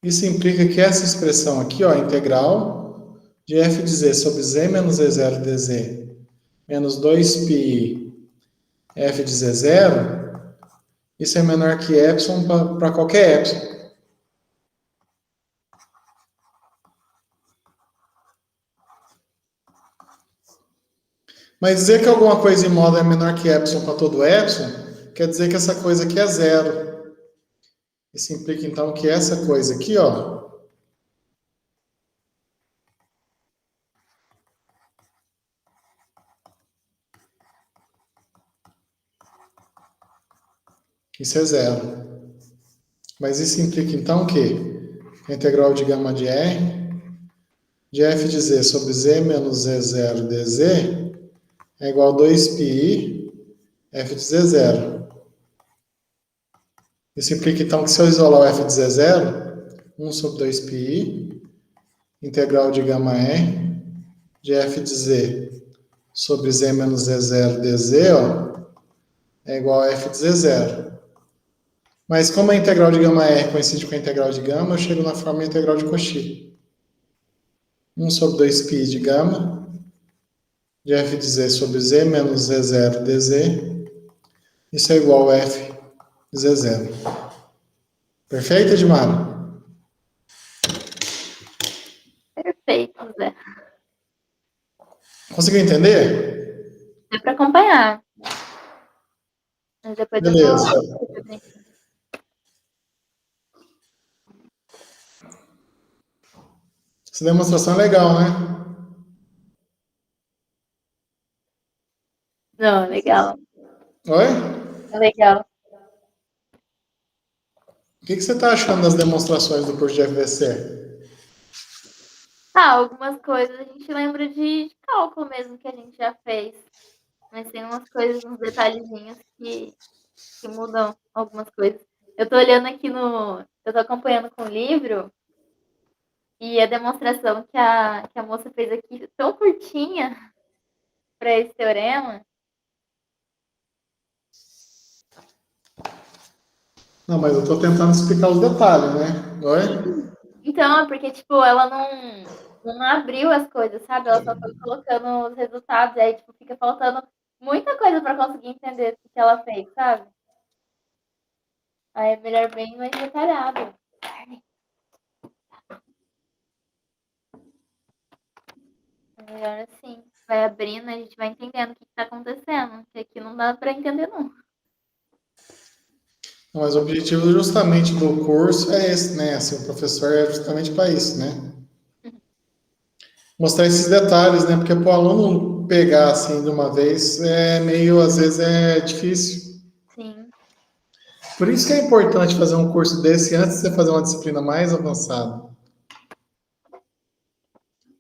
Isso implica que essa expressão aqui, ó, integral de f de z sobre z menos z0 dz menos 2π f de z0, isso é menor que epsilon para qualquer epsilon. Mas dizer que alguma coisa em modo é menor que epsilon para todo epsilon, quer dizer que essa coisa aqui é zero. Isso implica então que essa coisa aqui, ó, isso é zero. Mas isso implica então que a integral de gama de R de f de z sobre z menos z0 dz é igual a 2πi f de z0. Isso implica então que se eu isolar o f de z0, 1 sobre 2πi integral de gama R de f de z sobre z menos z0 dz, ó, é igual a f de z0. Mas como a integral de gama R coincide com a integral de gama, eu chego na forma integral de Cauchy. 1 sobre 2π de gama de f de z sobre z menos z0 dz, isso é igual a f de z0. Perfeito, Edmar? Perfeito, Zé. Conseguiu entender? Deu para acompanhar. Mas depois eu Beleza. vou. Essa demonstração é legal, né? Não, legal. Oi? É legal. O que você está achando das demonstrações do curso de FVC? Algumas coisas a gente lembra de cálculo mesmo que a gente já fez. Mas tem umas coisas, uns detalhezinhos que mudam algumas coisas. Eu tô olhando aqui eu tô acompanhando com o livro e a demonstração que a moça fez aqui tão curtinha para esse teorema. Não, mas eu estou tentando explicar os detalhes, né? Oi? Então, é porque, tipo, ela não abriu as coisas, sabe? Ela só foi colocando os resultados e aí, tipo, fica faltando muita coisa para conseguir entender o que ela fez, sabe? Aí é melhor bem mais detalhado. É melhor assim. Vai abrindo, a gente vai entendendo o que está acontecendo. Que aqui não dá para entender, não. Mas o objetivo justamente do curso é esse, né? Assim, o professor é justamente para isso, né? Mostrar esses detalhes, né? Porque para o aluno pegar assim de uma vez é meio, às vezes, é difícil. Sim. Por isso que é importante fazer um curso desse antes de você fazer uma disciplina mais avançada.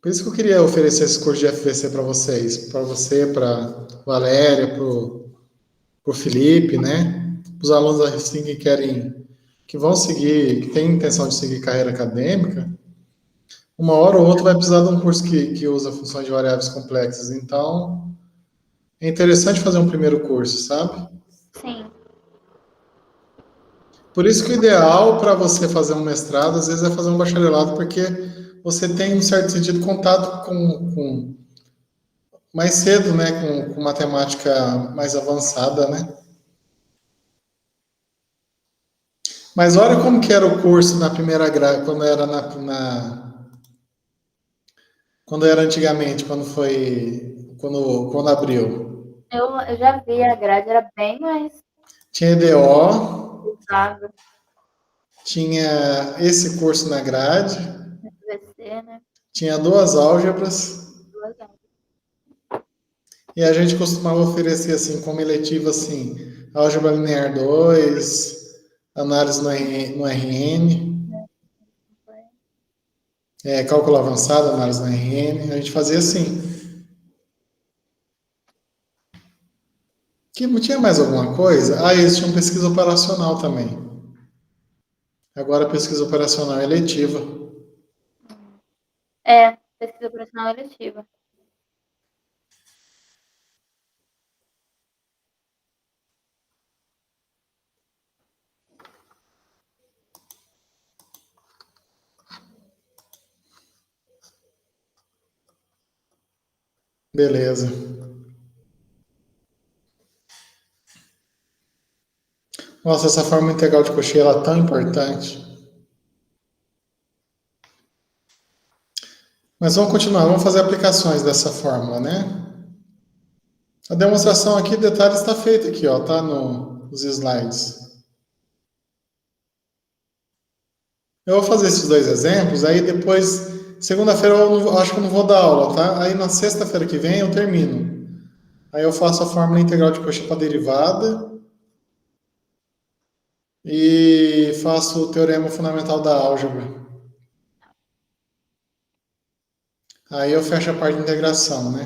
Por isso que eu queria oferecer esse curso de FVC para vocês, para você, para Valéria, para o Felipe, né? Os alunos assim que querem, que vão seguir, que têm intenção de seguir carreira acadêmica, uma hora ou outra vai precisar de um curso que usa funções de variáveis complexas. Então, é interessante fazer um primeiro curso, sabe? Sim. Por isso que o ideal para você fazer um mestrado, às vezes, é fazer um bacharelado, porque você tem, em certo sentido, contato com mais cedo, né, com matemática mais avançada, né? Mas olha como que era o curso na primeira grade, quando era quando era antigamente, quando abriu. Eu já vi, a grade era bem mais Tinha EDO, pesada tinha esse curso na grade, no FVC, né? tinha duas álgebras, 2 anos. e a gente costumava oferecer assim como eletiva assim, álgebra linear 2, análise no RN, cálculo avançado, análise no RN, a gente fazia assim. Que não tinha mais alguma coisa? Ah, existia uma pesquisa operacional também. Agora a pesquisa operacional é eletiva. Pesquisa operacional eletiva. Beleza. Nossa, essa forma integral de Cauchy ela é tão importante. Mas vamos continuar, vamos fazer aplicações dessa fórmula, né? A demonstração aqui, detalhe, está feita aqui, ó, tá nos slides. Eu vou fazer esses dois exemplos, aí depois, segunda-feira eu acho que eu não vou dar aula, tá? Aí na sexta-feira que vem eu termino. Aí eu faço a fórmula integral de Cauchy para derivada e faço o teorema fundamental da álgebra. Aí eu fecho a parte de integração, né?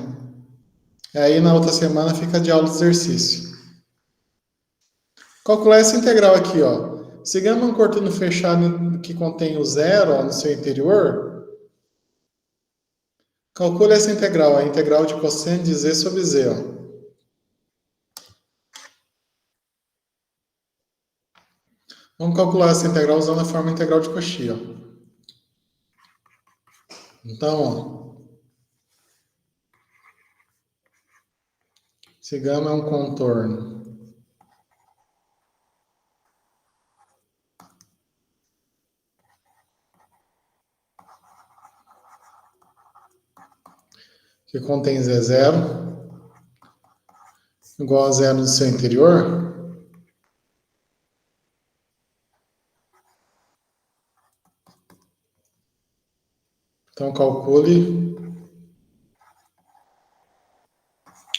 Aí na outra semana fica de aula de exercício. Calcular essa integral aqui, ó. Se gama é um cortino fechado que contém o zero ó, no seu interior, calcule essa integral, a integral de cosseno de z sobre z. Ó. Vamos calcular essa integral usando a forma integral de Cauchy. Ó. Então, ó, se gama é um contorno que contém z0 igual a zero no seu interior, então calcule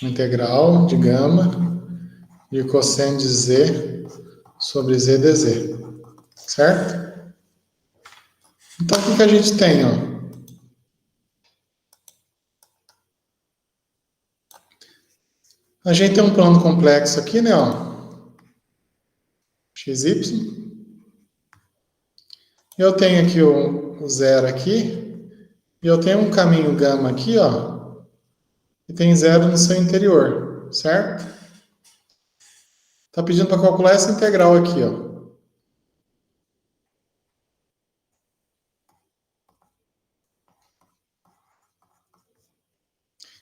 a integral de gama de cosseno de z sobre z dz. Certo? Então, o que a gente tem? Ó? A gente tem um plano complexo aqui, né? Ó, XY. Eu tenho aqui o zero aqui. E eu tenho um caminho gama aqui, ó. E tem zero no seu interior, certo? Está pedindo para calcular essa integral aqui, ó.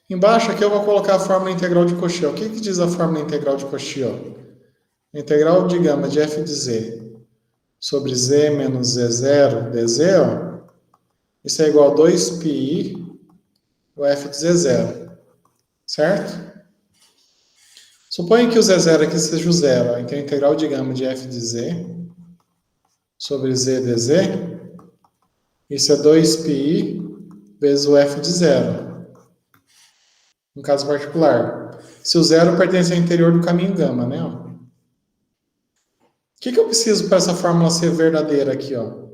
Embaixo aqui eu vou colocar a fórmula integral de Cauchy. O que diz a fórmula integral de Cauchy? Ó? Integral de gama de f de z sobre z menos z0 dz, ó. Isso é igual a 2πi o f de z0, certo? Suponha que o z0 aqui seja o zero. Ó. Então, a integral de gama de f de z sobre z dz, isso é 2πi vezes o f de zero. No caso particular. Se o zero pertence ao interior do caminho gama, né? Ó. O que eu preciso para essa fórmula ser verdadeira aqui? Ó?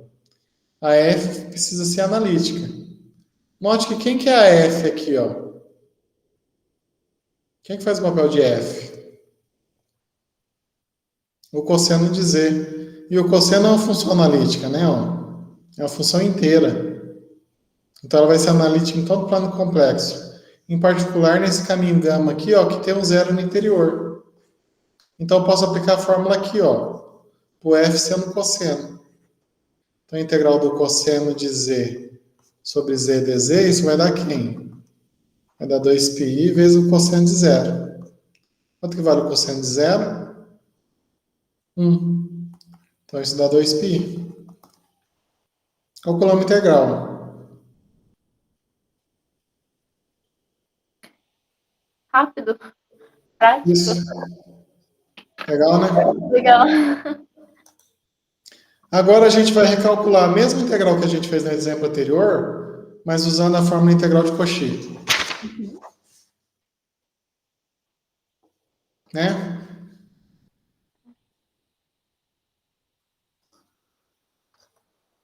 A f precisa ser analítica. Note que quem que é a F aqui, ó? Quem que faz o papel de F? O cosseno de Z. E o cosseno é uma função analítica, né? Ó? É uma função inteira. Então ela vai ser analítica em todo o plano complexo. Em particular, nesse caminho gama aqui, ó, que tem um zero no interior. Então eu posso aplicar a fórmula aqui, ó. O F sendo cosseno. Então a integral do cosseno de Z sobre Z dz, isso vai dar quem? Vai dar 2πi vezes o cosseno de zero. Quanto que vale o cosseno de zero? 1. Então isso dá 2π. Calculamos a integral. Rápido, prático. Isso. Legal, né? Legal. Agora a gente vai recalcular a mesma integral que a gente fez no exemplo anterior, mas usando a fórmula integral de Cauchy. Né?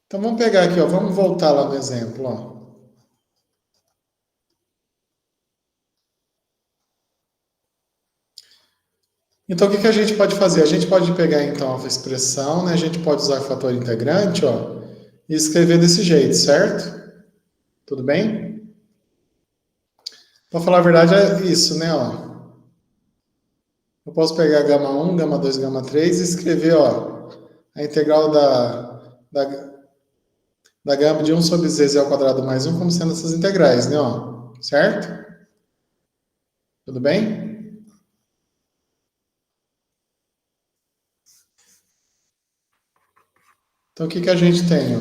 Então vamos pegar aqui, ó, vamos voltar lá no exemplo, ó. Então, o que a gente pode fazer? A gente pode pegar, então, a expressão, né? A gente pode usar fator integrante, ó, e escrever desse jeito, certo? Tudo bem? Para falar a verdade, é isso, né? Ó. Eu posso pegar gama 1, gama 2, gama 3 e escrever, ó, a integral da gama de 1 sobre z ao quadrado mais 1 como sendo essas integrais, né? Ó. Certo? Tudo bem? Então, o que a gente tem? Ó?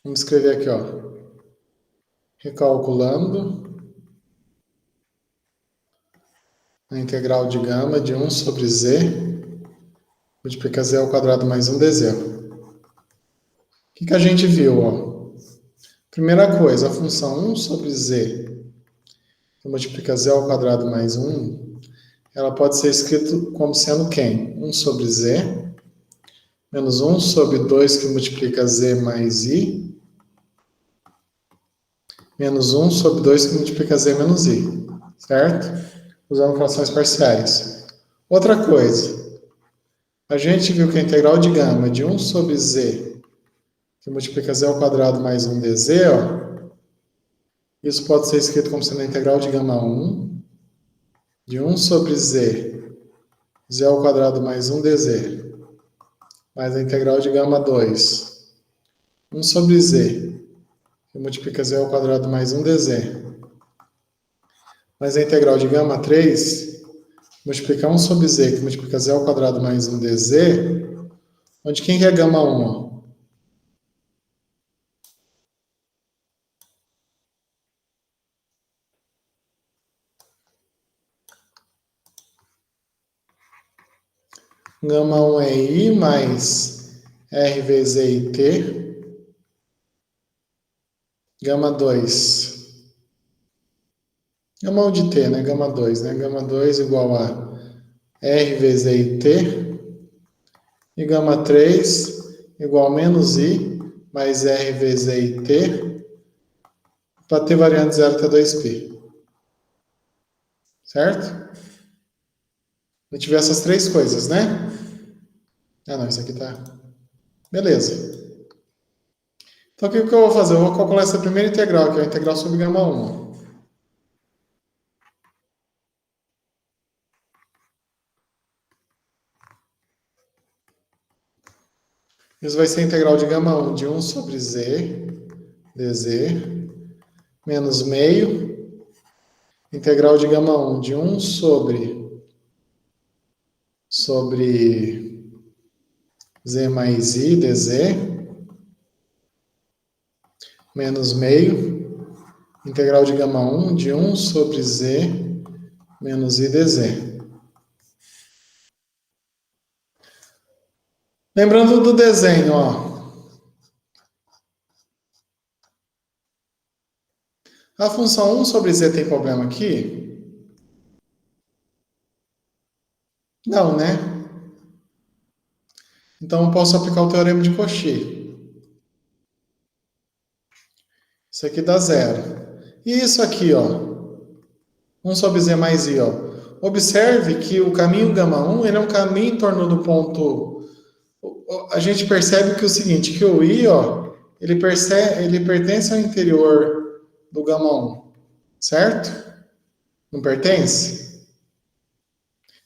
Vamos escrever aqui, ó. Recalculando a integral de gama de 1 sobre z, multiplica z ao quadrado mais 1 dz. O que a gente viu? Ó? Primeira coisa, a função 1 sobre z, que multiplica z ao quadrado mais 1, ela pode ser escrita como sendo quem? 1 sobre z, menos 1 sobre 2 que multiplica z mais i, menos 1 sobre 2 que multiplica z menos i, certo? Usando frações parciais. Outra coisa, a gente viu que a integral de gama de 1 sobre z, que multiplica z ao quadrado mais 1 dz, ó, isso pode ser escrito como sendo a integral de gama 1, de 1 sobre z, z ao quadrado mais 1 dz, mais a integral de gama 2, 1 sobre z, que multiplica z ao quadrado mais 1 dz, mais a integral de gama 3, multiplicar 1 sobre z, que multiplica z ao quadrado mais 1 dz, onde quem que é gama 1? Ó? Gama 1 é I mais R vezes EIT. Gama 2. Gama 1 de T, né? Gama 2, né? Gama 2 igual a R vezes EIT. E gama 3 igual a menos I mais R vezes EIT. Para ter variante 0 até 2π. Certo? A gente vê essas três coisas, né? Ah, não, isso aqui tá... Beleza. Então, o que eu vou fazer? Eu vou calcular essa primeira integral, que é a integral sobre gama 1. Isso vai ser a integral de gama 1 de 1 sobre z, dz, menos meio, integral de gama 1 de 1 sobre z mais i, dz, menos meio, integral de gama 1 de 1 sobre z menos i, dz. Lembrando do desenho, ó. A função 1 sobre z tem problema aqui? Não, né? Então eu posso aplicar o teorema de Cauchy. Isso aqui dá 0. E isso aqui, ó, 1 sobre z mais i, ó. Observe que o caminho gama 1, ele é um caminho em torno do ponto... A gente percebe que o seguinte, que o i, ó, ele pertence ao interior do gama 1, certo? Não pertence?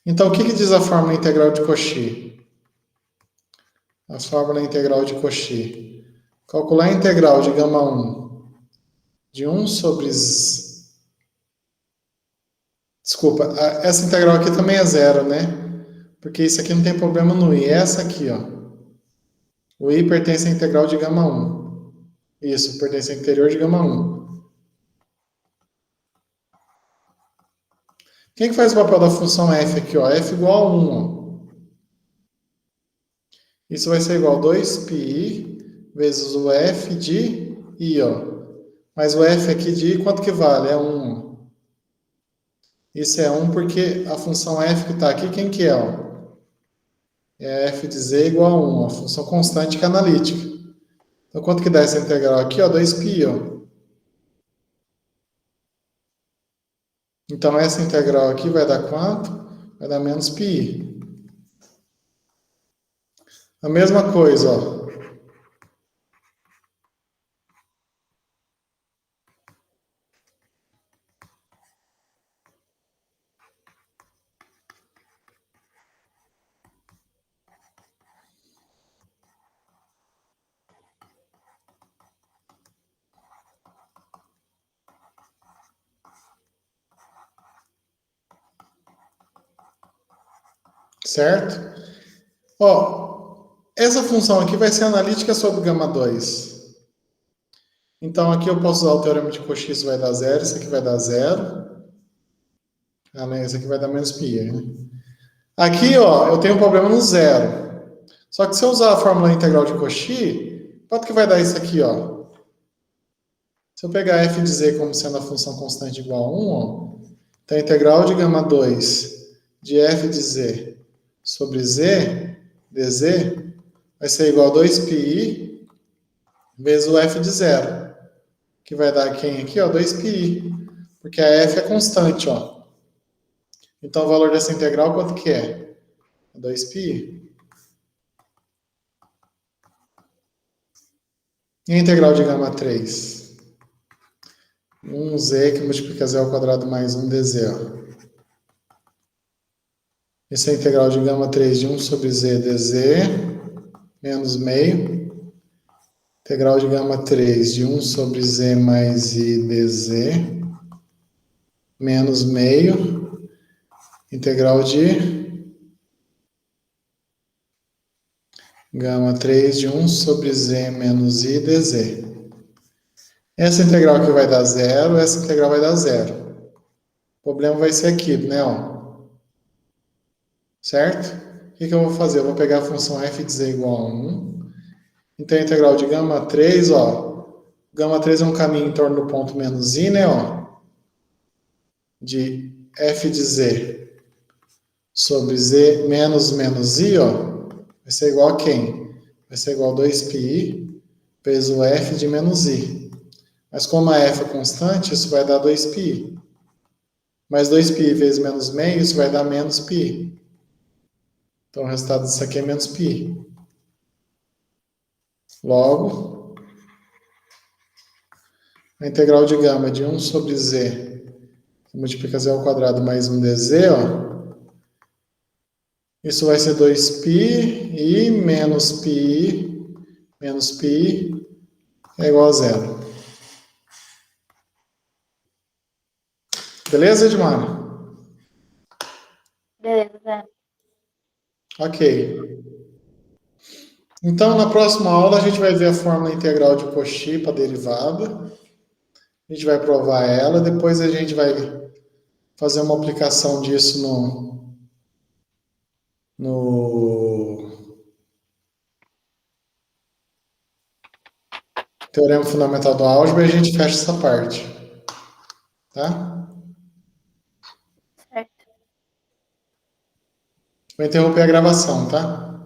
Então, o que diz a fórmula integral de Cauchy? A fórmula integral de Cauchy. Calcular a integral de gama 1 de 1 sobre... Desculpa, essa integral aqui também é 0, né? Porque isso aqui não tem problema no i. Essa aqui, ó. O i pertence à integral de gama 1. Isso, pertence ao interior de gama 1. Quem que faz o papel da função f aqui, ó? F igual a 1, ó. Isso vai ser igual a 2πi vezes o f de i, ó. Mas o f aqui de i, quanto que vale? É 1, ó. Isso é 1 porque a função f que está aqui, quem que é, ó? É f de z igual a 1, ó. Função constante que é analítica. Então, quanto que dá essa integral aqui, ó? 2π, ó. Então, essa integral aqui vai dar quanto? Vai dar menos π. A mesma coisa, ó. Certo? Ó, essa função aqui vai ser analítica sobre gama 2. Então, aqui eu posso usar o teorema de Cauchy, isso vai dar 0, isso aqui vai dar 0. Ah, né? Isso aqui vai dar menos π, né? Aqui, ó, eu tenho um problema no 0. Só que se eu usar a fórmula integral de Cauchy, quanto que vai dar isso aqui, ó? Se eu pegar f de z como sendo a função constante igual a 1, ó, então a integral de gama 2 de f de z sobre z, dz, vai ser igual a 2πi vezes o f de 0, que vai dar quem aqui, ó, 2πi, porque a f é constante, ó. Então o valor dessa integral quanto que é? 2πi. E a integral de gama 3? 1z que multiplica z ao quadrado mais 1 dz, ó. Essa é a integral de gama 3 de 1 sobre z dz, menos meio. Integral de gama 3 de 1 sobre z mais i dz, menos meio. Integral de gama 3 de 1 sobre z menos i dz. Essa integral aqui vai dar 0, essa integral vai dar 0. O problema vai ser aqui, né, ó. Certo? O que eu vou fazer? Eu vou pegar a função f de z igual a 1. Então, a integral de gama 3, ó. Gama 3 é um caminho em torno do ponto menos i, né, ó. De f de z sobre z menos i, ó. Vai ser igual a quem? Vai ser igual a 2πi vezes o f de menos i. Mas como a f é constante, isso vai dar 2πi. Mais 2πi vezes menos meio, isso vai dar menos πi. Então, o resultado disso aqui é menos π. Logo, a integral de gama de 1 sobre z, que multiplica z ao quadrado mais 1 dz, ó. Isso vai ser 2π e menos π é igual a 0. Beleza, Edmar? Beleza, Zé. Ok. Então, na próxima aula, a gente vai ver a fórmula integral de Cauchy para derivada. A gente vai provar ela, depois a gente vai fazer uma aplicação disso no teorema fundamental do álgebra e a gente fecha essa parte. Tá? Certo. Vou interromper a gravação, tá?